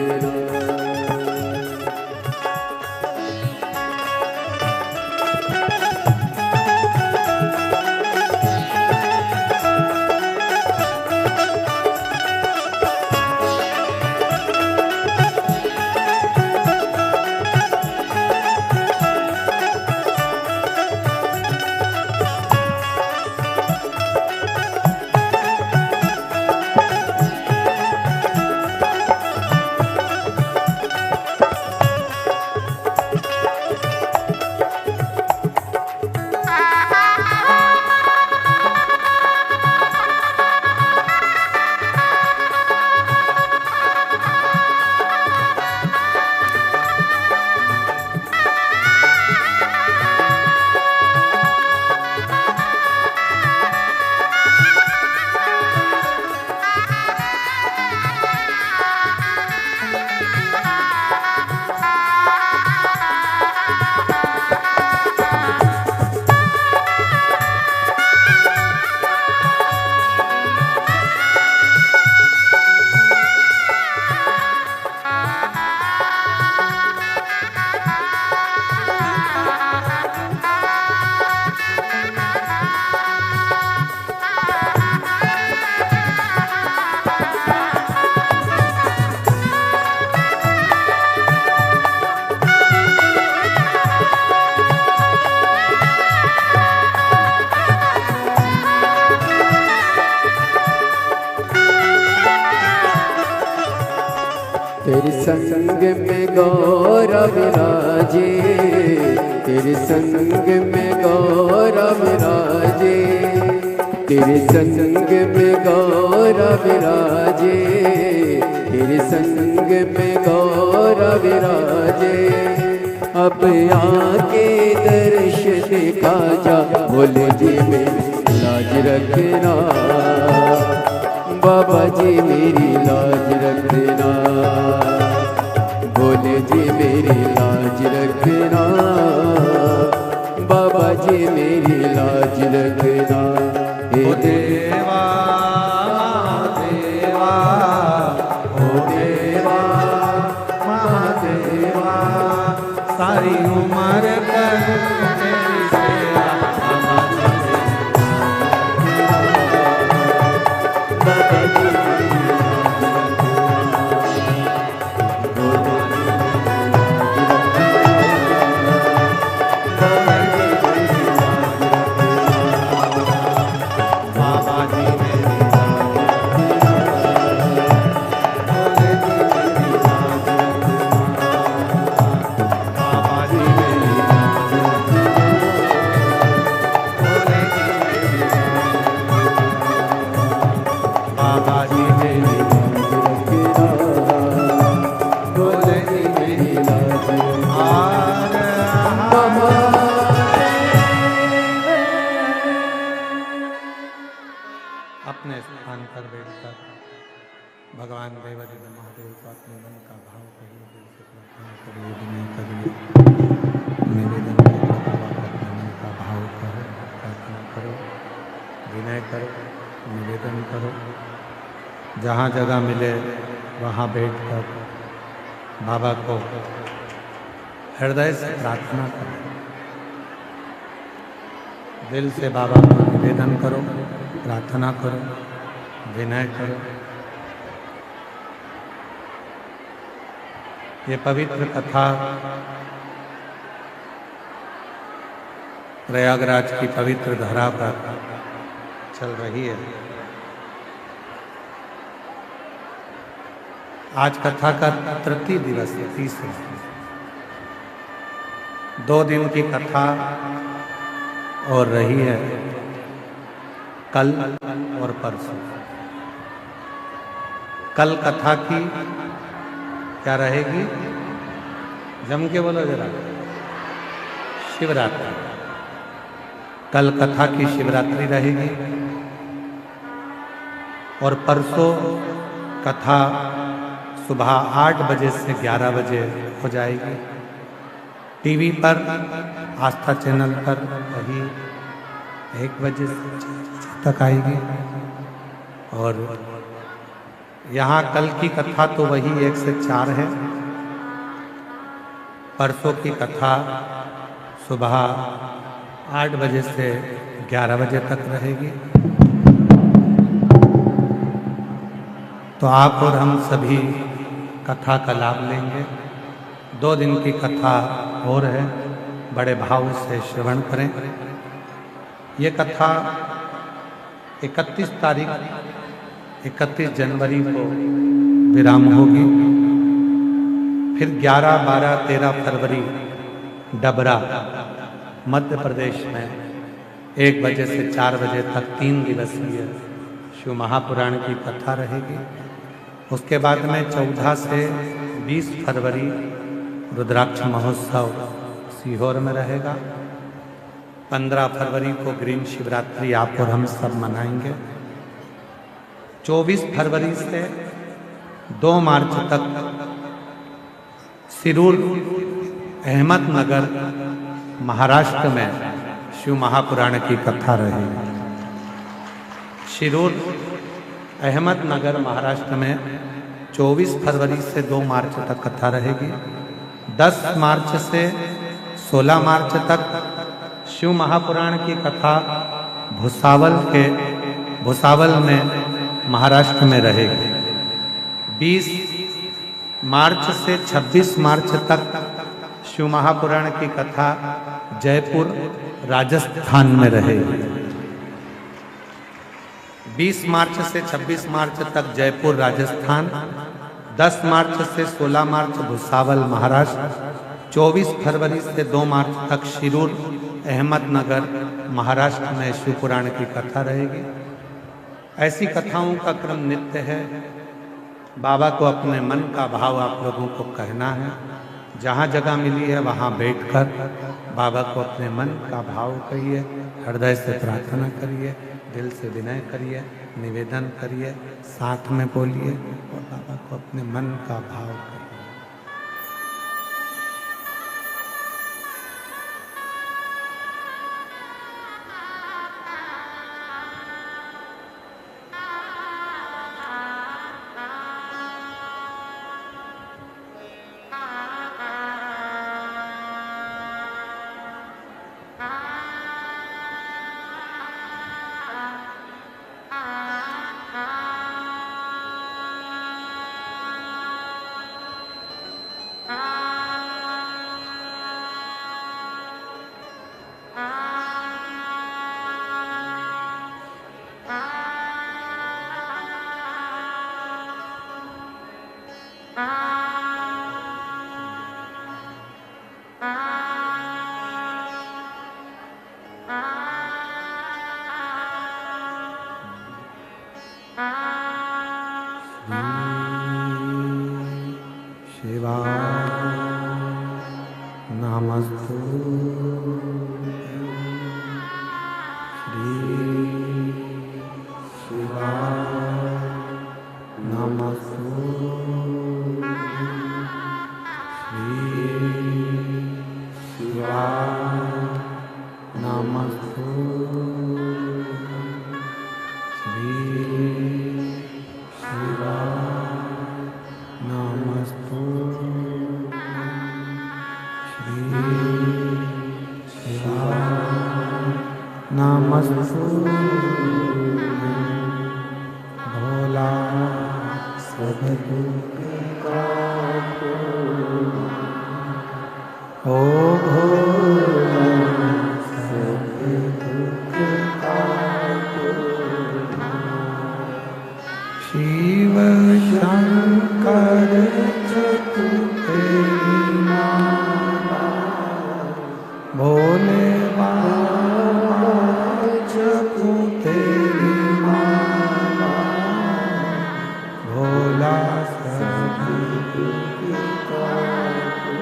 A: तेरे संग में गौरव विराजे, तेरे संग में गौरव विराजे, तेरे संग में गौरव विराजे, तेरे संग में गौरव विराजे। अब आके दर्श दिखा जा, बोले जी मेरी लाज रखना, बाबा जी मेरी लाज रखना, बोले जी मेरी लाज रखना, बाबा जी मेरी लाज रखना। हे देवा महादेवा, ओ देवा महादेवा, सारी उम्र करूं तेरी सेवा, अपने स्थान पर बैठकर भगवान देवादिदेव महादेव को अपने मन का भाव कहिए, दिल से प्रार्थना करिए, विनय करिए, निवेदन करिए, बाबा को अपने मन का भाव करो, प्रार्थना करो, विनय करो, निवेदन करो। जहाँ जगह मिले वहाँ बैठकर बाबा को हृदय से प्रार्थना करें।
B: दिल से बाबा को निवेदन करो, प्रार्थना करो, विनय करो। ये पवित्र कथा प्रयागराज की पवित्र धरा पर चल रही है। आज कथा का तृतीय दिवस है, तीसरा। 2 दिन की कथा और रही है, कल और परसों। कल कथा की क्या रहेगी, जम के बोलो जरा, शिवरात्रि। कल कथा की शिवरात्रि रहेगी और परसों कथा सुबह 8 बजे से 11 बजे हो जाएगी। टीवी पर आस्था चैनल पर वही 1 बजे से 4 बजे तक आएगी। और यहाँ कल की कथा तो वही 1 से 4 है। परसों की कथा सुबह 8 बजे से 11 बजे तक रहेगी। तो आप और हम सभी कथा का लाभ लेंगे। 2 दिन की कथा और है, बड़े भाव से श्रवण करें। ये कथा 31 तारीख 31 जनवरी को विराम होगी। फिर 11, 12, 13 फरवरी डबरा मध्य प्रदेश में 1 बजे से 4 बजे तक 3 दिवसीय शिव महापुराण की कथा रहेगी। उसके बाद में 14 से 20 फरवरी रुद्राक्ष महोत्सव सीहोर में रहेगा। 15 फरवरी को ग्रीन शिवरात्रि आप और हम सब मनाएंगे। 24 फरवरी से 2 मार्च तक सिरूर अहमदनगर महाराष्ट्र में शिव महापुराण की कथा रहेगी। सिरूर अहमदनगर महाराष्ट्र में 24 फरवरी से 2 मार्च तक कथा रहेगी। 10 मार्च से 16 मार्च तक शिव महापुराण की कथा भुसावल में महाराष्ट्र में रहेगी। 20 मार्च से 26 मार्च तक शिव महापुराण की कथा जयपुर राजस्थान में रहेगी। 20 मार्च से 26 मार्च तक जयपुर राजस्थान, 10 मार्च से 16 मार्च भुसावल महाराष्ट्र, 24 फरवरी से 2 मार्च तक शिरूर अहमदनगर महाराष्ट्र में शिव पुराण की कथा रहेगी। ऐसी कथाओं का क्रम नित्य है। बाबा को अपने मन का भाव आप लोगों को कहना है। जहाँ जगह मिली है वहाँ बैठकर बाबा को अपने मन का भाव कहिए, हृदय से प्रार्थना करिए, दिल से विनय करिए, निवेदन करिए, साथ में बोलिए और बाबा को अपने मन का भाव करिए। नमस्तु भोला
A: सब दुख काटो,
B: ओ भोला
A: सब दुख काटो।
B: शिव शंकर
A: जपो तेरी माला,
B: भोले बाबा
A: जपो तेरी माला,
B: भोला
A: सब दुख काटो,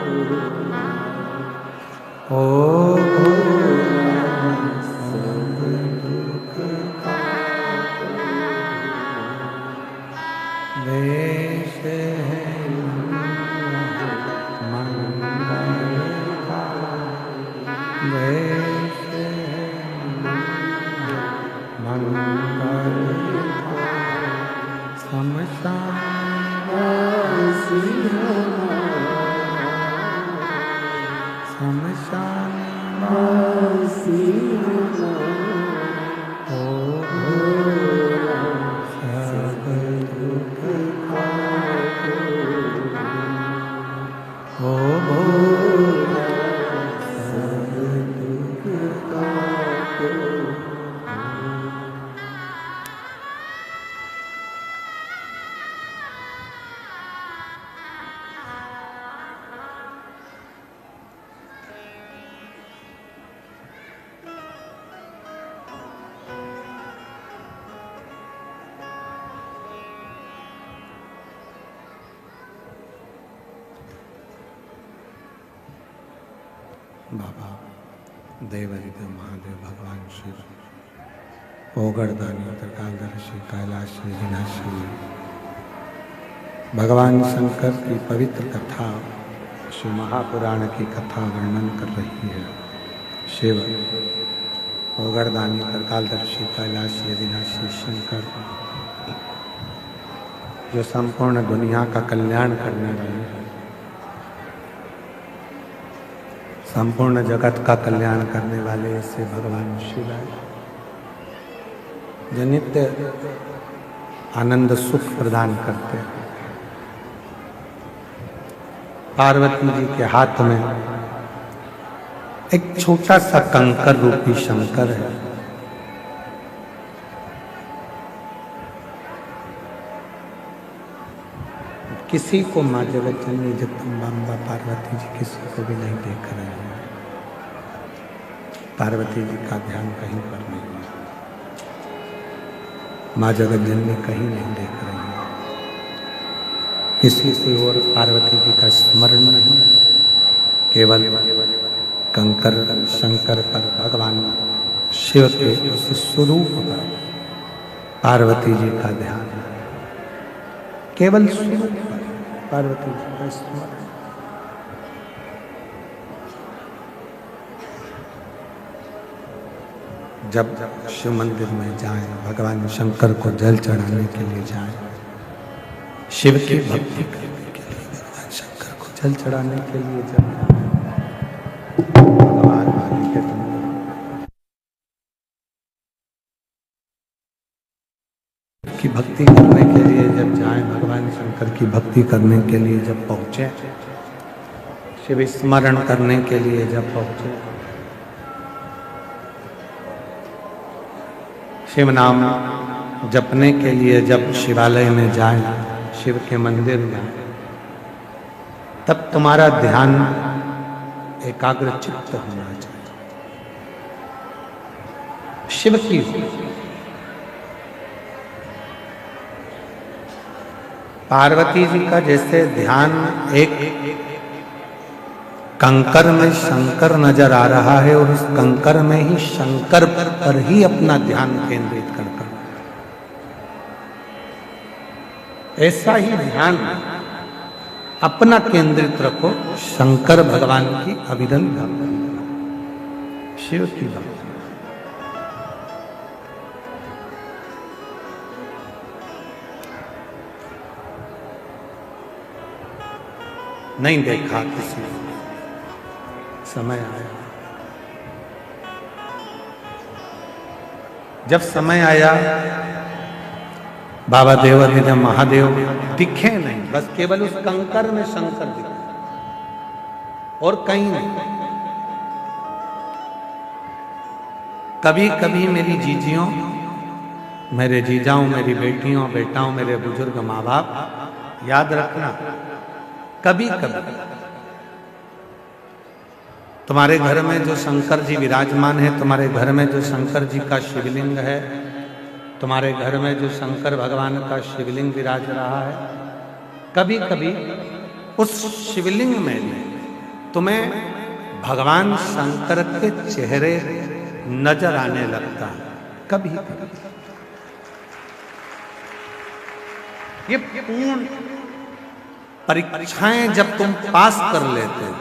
B: ओ भोला
A: सब दुख काटो।
B: वेश है मंगल का, वेश है मंगल का, शमशान
A: वासी
B: शमशान
A: वासी
B: ओ
A: भोला
B: सब
A: दुख काटो,
B: ओ भोला
A: सब दुख काटो।
B: बाबा देवादिदेव महादेव भगवान शिव ओगरदानी त्रिकालदर्शी कैलाश विनाशी भगवान शंकर की पवित्र कथा शिव महापुराण की कथा वर्णन कर रही है। शिव ओगरदानी त्रिकालदर्शी कैलाश विनाशी शंकर जो संपूर्ण दुनिया का कल्याण करने वाले हैं, संपूर्ण जगत का कल्याण करने वाले ऐसे भगवान शिव है जो नित्य आनंद सुख प्रदान करते हैं। पार्वती जी के हाथ में एक छोटा सा कंकर रूपी शंकर है। किसी को माँ जगत जननी जगदम्बा पार्वती जी किसी को भी नहीं देख रहे हैं। पार्वती जी का ध्यान कहीं पर नहीं है, माँ जगत जननी कहीं नहीं देख रही है। किसी से और पार्वती जी का स्मरण नहीं, केवल कंकर शंकर पर भगवान शिव के उस स्वरूप पर पार्वती जी का ध्यान है। केवल स्वरूप पर पार्वती जी का स्मरण। जब शिव मंदिर में जाएं, भगवान शंकर को जल चढ़ाने के लिए जाएं, शिव की भक्ति करने के लिए भगवान शंकर को जल चढ़ाने के लिए जब भगवान वाली के की भक्ति करने के लिए जब जाएं, भगवान शंकर की भक्ति करने के लिए जब पहुंचे, शिव स्मरण करने के लिए जब पहुंचे, शिव नाम जपने के लिए जब शिवालय में जाएं, शिव के मंदिर में, तब तुम्हारा ध्यान एकाग्र चित्त होना चाहिए, शिव की। पार्वती जी का जैसे ध्यान एक कंकर में शंकर नजर आ रहा है और उस कंकर में ही शंकर पर ही अपना ध्यान केंद्रित करकर, ऐसा ही ध्यान अपना केंद्रित रखो शंकर भगवान की अविरल भक्ति, शिव की भक्ति। नहीं देखा किसी ने, समय आया जब समय आया बाबा देवाधिदेव महादेव दिखे नहीं, बस केवल उस कंकर में शंकर दिखे और कहीं नहीं। कभी कभी मेरी जीजियों, मेरे जीजाओं, मेरी बेटियों बेटाओं, मेरे बुजुर्ग माँ बाप, याद रखना, कभी कभी तुम्हारे घर में जो शंकर जी विराजमान है, तुम्हारे घर में जो शंकर जी का शिवलिंग है, तुम्हारे घर में जो शंकर भगवान का शिवलिंग विराज रहा है, कभी कभी उस शिवलिंग में तुम्हें भगवान शंकर के चेहरे नजर आने लगता है। कभी कभी ये पूर्ण परीक्षाएं जब तुम पास कर लेते हो,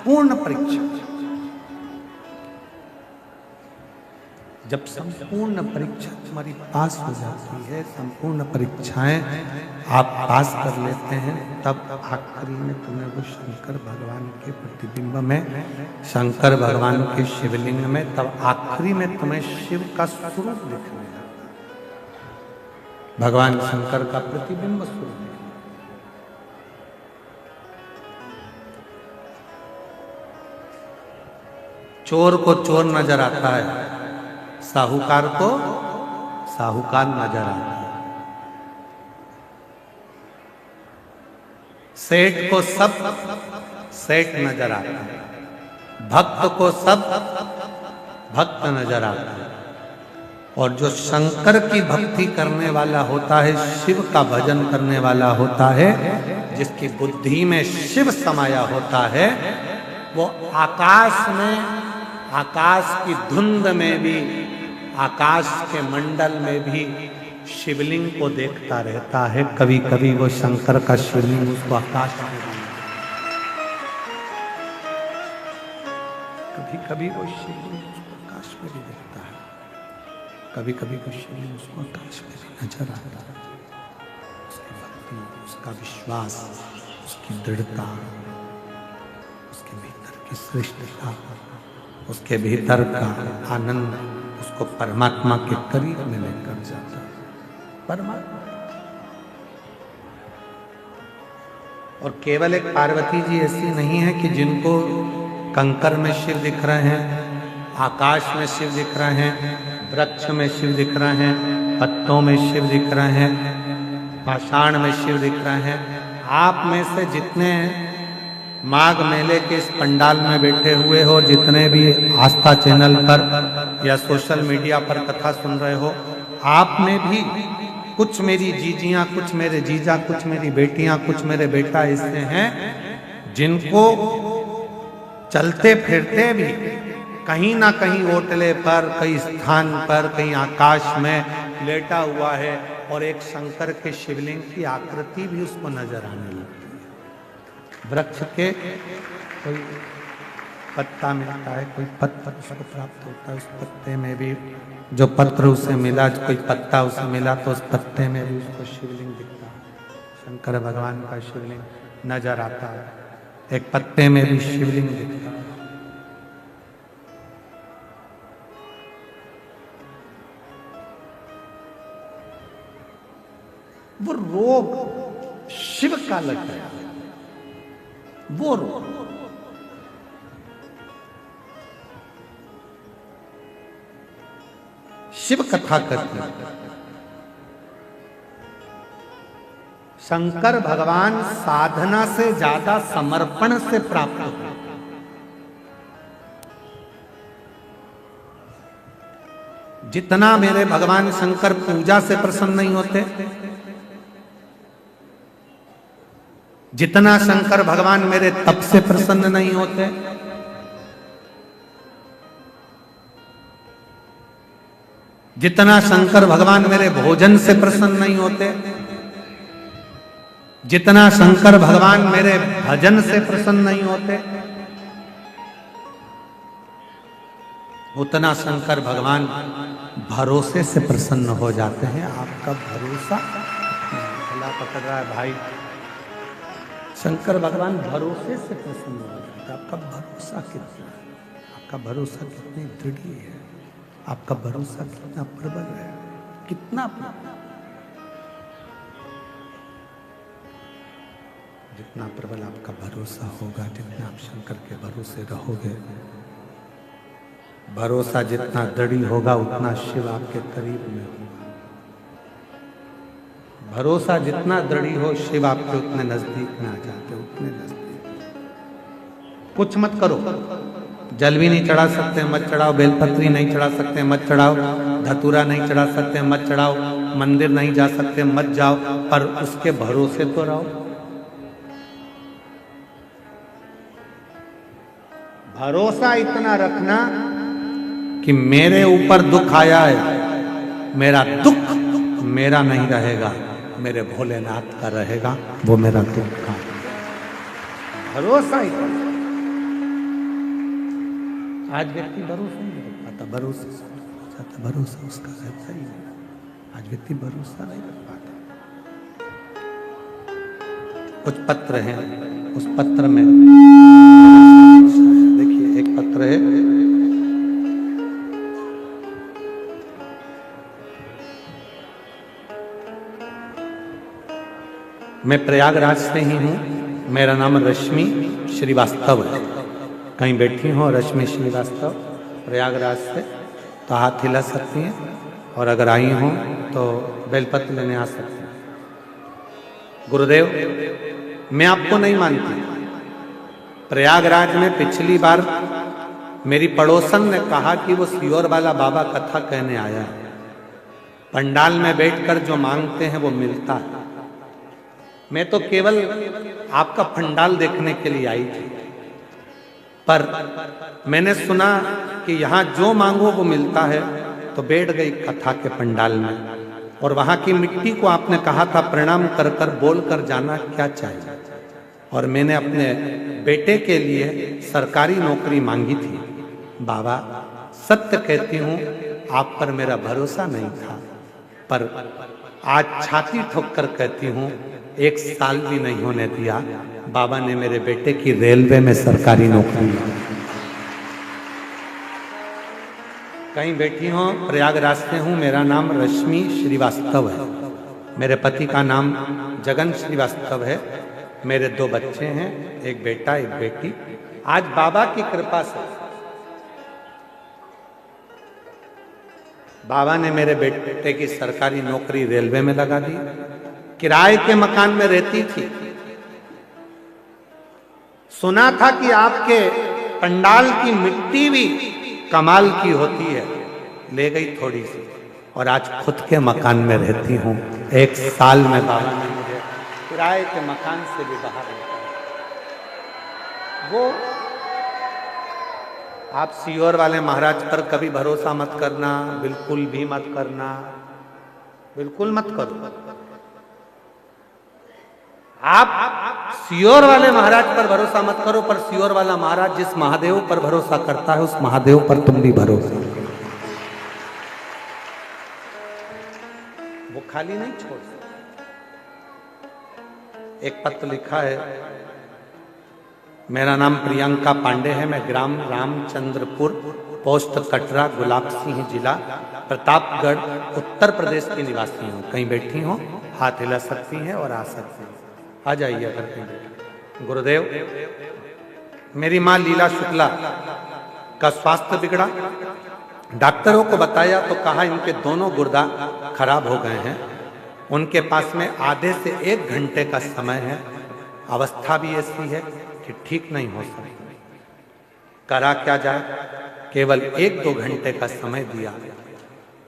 B: पूर्ण परीक्षा, जब संपूर्ण परीक्षा तुम्हारी पास हो जाती है, संपूर्ण परीक्षाएं आप पास कर लेते हैं, तब आखिरी में तुम्हें वो शंकर भगवान के प्रतिबिंब में, शंकर भगवान के शिवलिंग में, तब आखिरी में तुम्हें शिव का स्वरूप दिखने लगता, भगवान शंकर का प्रतिबिंब स्वरूप। चोर को चोर नजर आता है, साहूकार को साहूकार नजर आता है, सेठ को सब सेठ नजर आता है, भक्त को सब भक्त नजर आता है। और जो शंकर की भक्ति करने वाला होता है, शिव का भजन करने वाला होता है, जिसकी बुद्धि में शिव समाया होता है, वो आकाश में, आकाश की धुंध में भी, आकाश के मंडल में भी शिवलिंग को देखता रहता है। कभी कभी वो शंकर का शिवलिंग उसको आकाश में, कभी कभी वो शिवलिंग उसको आकाश में भी देखता है, कभी कभी वो शिवलिंग उसको आकाश में भी नजर आता है। उसकी भक्ति, उसका विश्वास, उसकी दृढ़ता, उसके भीतर की श्रेष्ठता, उसके भीतर का आनंद उसको परमात्मा के करीब में लेकर जाता है। परमात्मा और केवल एक पार्वती जी ऐसी नहीं है कि जिनको कंकर में शिव दिख रहे हैं, आकाश में शिव दिख रहे हैं, वृक्ष में शिव दिख रहे हैं, पत्तों में शिव दिख रहे हैं, पाषाण में शिव दिख रहे हैं। आप में से जितने माघ मेले के इस पंडाल में बैठे हुए हो, जितने भी आस्था चैनल पर या सोशल मीडिया पर कथा सुन रहे हो, आप में भी कुछ मेरी जीजियां, कुछ मेरे जीजा, कुछ मेरी बेटियां, कुछ मेरे बेटा ऐसे हैं जिनको चलते फिरते भी कहीं ना कहीं ओटले पर, कहीं स्थान पर, कहीं आकाश में लेटा हुआ है और एक शंकर के शिवलिंग की आकृति भी उसको नजर आने लगती है। वृक्ष के कोई पत्ता मिलता है, कोई पत्र उसको प्राप्त होता है, उस पत्ते में भी जो पत्र उसे मिला, कोई पत्ता उसे मिला, तो उस पत्ते में भी उसको शिवलिंग दिखता है, शंकर भगवान का शिवलिंग नजर आता है, एक पत्ते में भी शिवलिंग दिखता है। वो रोग शिव का लग गया, वो रोग। शिव कथा करते शंकर भगवान साधना से ज्यादा समर्पण से प्राप्त होते। जितना मेरे भगवान शंकर पूजा से प्रसन्न नहीं होते, जितना शंकर भगवान मेरे तप से प्रसन्न नहीं होते, जितना शंकर भगवान मेरे भोजन से प्रसन्न नहीं होते, जितना शंकर भगवान मेरे भजन से प्रसन्न नहीं होते, उतना शंकर भगवान भरोसे से प्रसन्न हो जाते हैं। आपका भरोसा गला पकड़ रहा है भाई, शंकर भगवान भरोसे से प्रसन्न हो जाते हैं। आपका भरोसा कितना है, आपका भरोसा कितनी दृढ़ है, आपका भरोसा कितना प्रबल है, कितना प्रबल। जितना प्रबल आपका भरोसा होगा, जितना आप शंकर के भरोसे रहोगे, भरोसा जितना दृढ़ होगा उतना शिव आपके करीब में होगा। भरोसा जितना दृढ़ हो शिव आपके उतने नजदीक में आ जाते, उतने नजदीक। कुछ मत करो, जल भी नहीं चढ़ा सकते मत चढ़ाओ, बेलपत्री नहीं चढ़ा सकते मत चढ़ाओ, धतूरा नहीं चढ़ा सकते मत चढ़ाओ, मंदिर नहीं जा सकते मत जाओ, पर उसके भरोसे तो रहो। भरोसा इतना रखना कि मेरे ऊपर दुख आया है, मेरा दुख मेरा नहीं रहेगा, मेरे भोलेनाथ का रहेगा, वो मेरा दुख का। भरोसा इतना। आज व्यक्ति भरोसा नहीं रख पाता, भरोसा जाता, भरोसा उसका रहता ही नहीं। आज व्यक्ति भरोसा नहीं रख पाता। कुछ पत्र हैं, उस पत्र में देखिए, एक पत्र है, मैं प्रयागराज से ही हूँ, मेरा नाम रश्मि श्रीवास्तव है। कहीं बैठी हो रश्मि श्रीवास्तव प्रयागराज से तो हाथ हिला सकती हैं, और अगर आई हो तो बेलपत्र लेने आ सकती हैं। गुरुदेव, मैं आपको नहीं मानती। प्रयागराज में पिछली बार मेरी पड़ोसन ने कहा कि वो सियोर वाला बाबा कथा कहने आया है, पंडाल में बैठकर जो मांगते हैं वो मिलता है। मैं तो केवल आपका पंडाल देखने के लिए आई थी, पर मैंने सुना कि यहाँ जो मांगो वो मिलता है, तो बैठ गई कथा के पंडाल में। और वहाँ की मिट्टी को आपने कहा था प्रणाम कर कर बोल कर जाना क्या चाहिए, और मैंने अपने बेटे के लिए सरकारी नौकरी मांगी थी। बाबा, सत्य कहती हूँ, आप पर मेरा भरोसा नहीं था, पर आज छाती ठोक कर कहती हूँ, 1 साल भी नहीं होने दिया, बाबा ने मेरे बेटे की रेलवे में सरकारी नौकरी दी। कहीं बैठी हो, प्रयागराज से हूँ, मेरा नाम रश्मि श्रीवास्तव है, मेरे पति का नाम जगन श्रीवास्तव है, मेरे 2 बच्चे हैं, एक बेटा एक बेटी। आज बाबा की कृपा से बाबा ने मेरे बेटे की सरकारी नौकरी रेलवे में लगा दी। किराए के मकान में रहती थी, सुना था कि आपके पंडाल की मिट्टी भी कमाल की होती है, ले गई थोड़ी सी, और आज खुद के मकान में रहती हूँ। 1 साल में बाबा ने मुझे किराए के मकान से भी बाहर निकाला। वो आप सियोर वाले महाराज पर कभी भरोसा मत करना, बिल्कुल भी मत करना, बिल्कुल मत करो। आप सियोर वाले महाराज पर भरोसा मत करो, पर सियोर वाला महाराज जिस महादेव पर भरोसा करता है, उस महादेव पर तुम भी भरोसा करो। वो खाली नहीं छोड़ सकते। एक पत्र लिखा है, मेरा नाम प्रियंका पांडे है, मैं ग्राम रामचंद्रपुर, पोस्ट कटरा, गुलाब सिंह जिला, प्रतापगढ़, उत्तर प्रदेश की निवासी हूँ। कहीं बैठी हो, हाथ हिला सकती हैं और आ सकती हैं, आ जाइए अगर कहीं। गुरुदेव, मेरी माँ लीला शुक्ला का स्वास्थ्य बिगड़ा, डॉक्टरों को बताया तो कहा इनके दोनों गुर्दा खराब हो गए हैं, उनके पास में आधे से 1 घंटे का समय है, अवस्था भी ऐसी है कि ठीक नहीं हो सकती। करा क्या जाए, केवल 1-2 घंटे का समय दिया।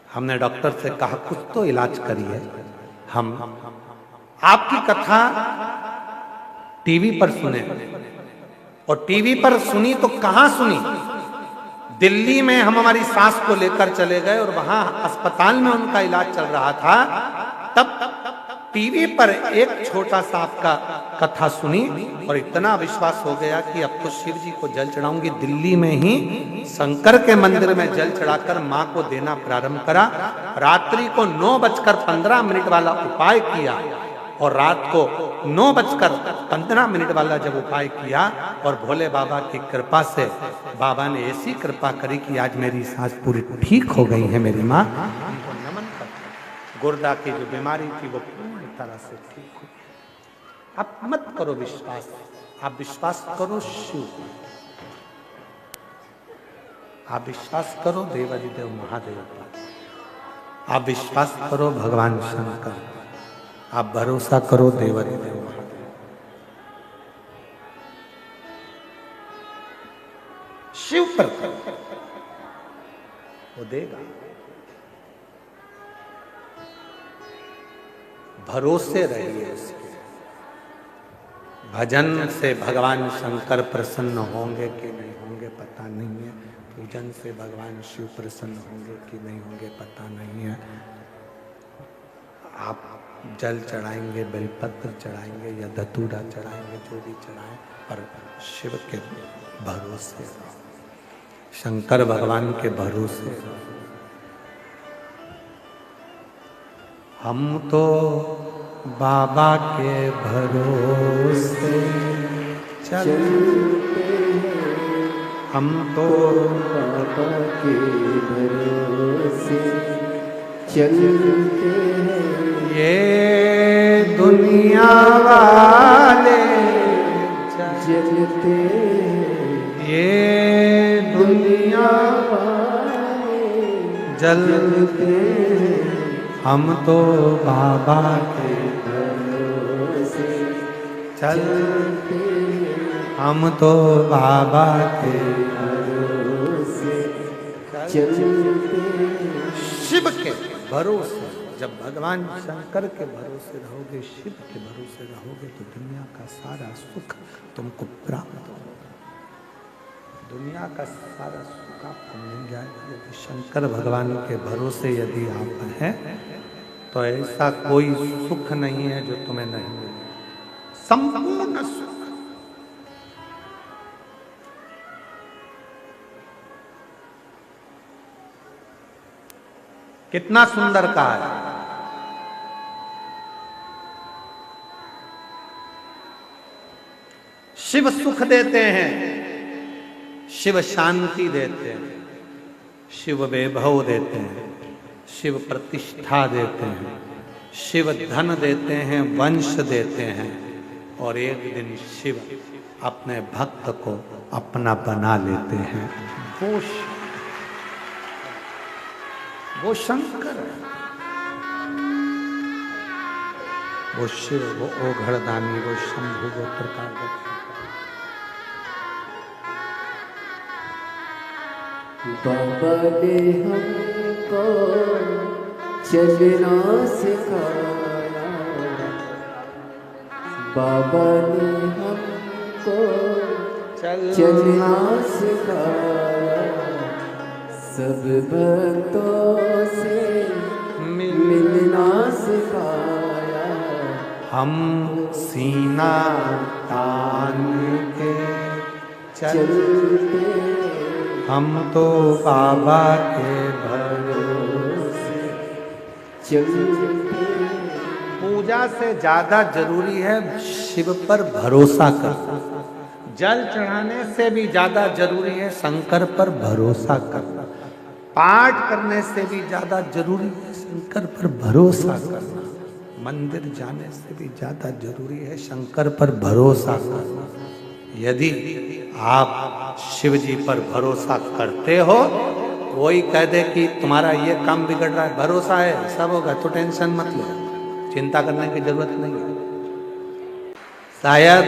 B: हमने डॉक्टर से कहा कुछ तो इलाज करिए। हम आपकी कथा टीवी पर सुने, और टीवी पर सुनी तो कहां सुनी, दिल्ली में हम हमारी सास को लेकर चले गए और वहां अस्पताल में उनका इलाज चल रहा था। तब टीवी पर एक छोटा सा आपका कथा सुनी और इतना विश्वास हो गया कि अब तो शिव जी को जल चढ़ाऊंगी। दिल्ली में ही शंकर के मंदिर में जल चढ़ाकर मां को देना प्रारंभ करा। रात्रि को 9:15 वाला उपाय किया और रात को 9:15 15 मिनट वाला जब उपाय किया और भोले बाबा की कृपा से बाबा ने ऐसी कृपा करी कि आज मेरी सांस पूरी ठीक हो गई है। मेरी माँ उनको नमन करता। गुर्दा की जो बीमारी थी वो पूरी तरह से ठीक हुई। आप मत करो विश्वास, आप विश्वास करो शिव, आप विश्वास करो देवादिदेव महादेव पर, आप विश्वास करो भगवान शंकर, आप भरोसा करो देवादिदेव महादेव। शिव पर वो देगा। भरोसे रहिए उसके। भजन से भगवान शंकर प्रसन्न होंगे कि नहीं होंगे पता नहीं है। पूजन से भगवान शिव प्रसन्न होंगे कि नहीं होंगे पता नहीं है। आप जल चढ़ाएंगे, बेलपत्र चढ़ाएंगे या धतूरा चढ़ाएंगे, जो भी चढ़ाएं, पर शिव के भरोसे रहो, शंकर भगवान के भरोसे रहो। हम तो बाबा के भरोसे चलते हैं, हम तो
A: बाबा के भरोसे चलते हैं।
B: ये दुनिया वाले
A: जलते
B: ये दुनिया
A: वाले
B: जलते, हम तो बाबा के
A: भरोसे
B: चलते, हम तो बाबा के
A: भरोसे चलते।
B: शिव के भरोसे, जब भगवान शंकर के भरोसे रहोगे, शिव के भरोसे रहोगे, तो दुनिया का सारा सुख तुमको प्राप्त होगा। दुनिया का सारा सुख आपको मिल जाएगा। यदि शंकर भगवान के भरोसे यदि आप हैं, तो ऐसा कोई सुख नहीं है जो तुम्हें नहीं मिले। संपूर्ण सुख। कितना सुंदर कहा है। शिव सुख देते हैं, शिव शांति देते हैं, शिव वैभव देते हैं, शिव प्रतिष्ठा देते हैं, शिव धन देते हैं, वंश देते हैं, और एक दिन शिव अपने भक्त को अपना बना लेते हैं। वो शंकर है, वो शिव, वो ओघड़दानी, वो शंभु, वो प्रकार।
A: बाबा ने हमको चलना सिखाया, बाबा ने हमको चलना सिखाया, सब भक्तों से मिलना सिखाया।
B: हम सीना तान के
A: चलते,
B: हम तो बाबा के भरोसे
A: चलते।
B: पूजा से ज्यादा जरूरी है शिव पर भरोसा करना। जल चढ़ाने से भी ज्यादा जरूरी है शंकर पर भरोसा करना। पाठ करने से भी ज्यादा जरूरी है शंकर पर भरोसा करना। मंदिर जाने से भी ज्यादा जरूरी है शंकर पर भरोसा करना। यदि आप शिव जी पर भरोसा करते हो, कोई कह दे कि तुम्हारा ये काम बिगड़ रहा है, भरोसा है सब होगा, तो टेंशन मत लो, चिंता करने की जरूरत नहीं है। शायद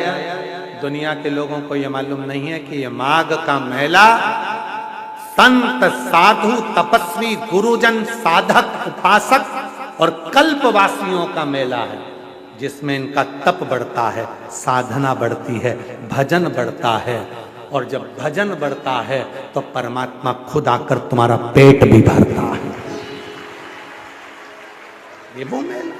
B: दुनिया के लोगों को यह मालूम नहीं है कि यह माघ का मेला संत साधु तपस्वी गुरुजन साधक उपासक और कल्पवासियों का मेला है, जिसमें इनका तप बढ़ता है, साधना बढ़ती है, भजन बढ़ता है, और जब भजन बढ़ता है तो परमात्मा खुद आकर तुम्हारा पेट भी भरता है। ये वो मेला।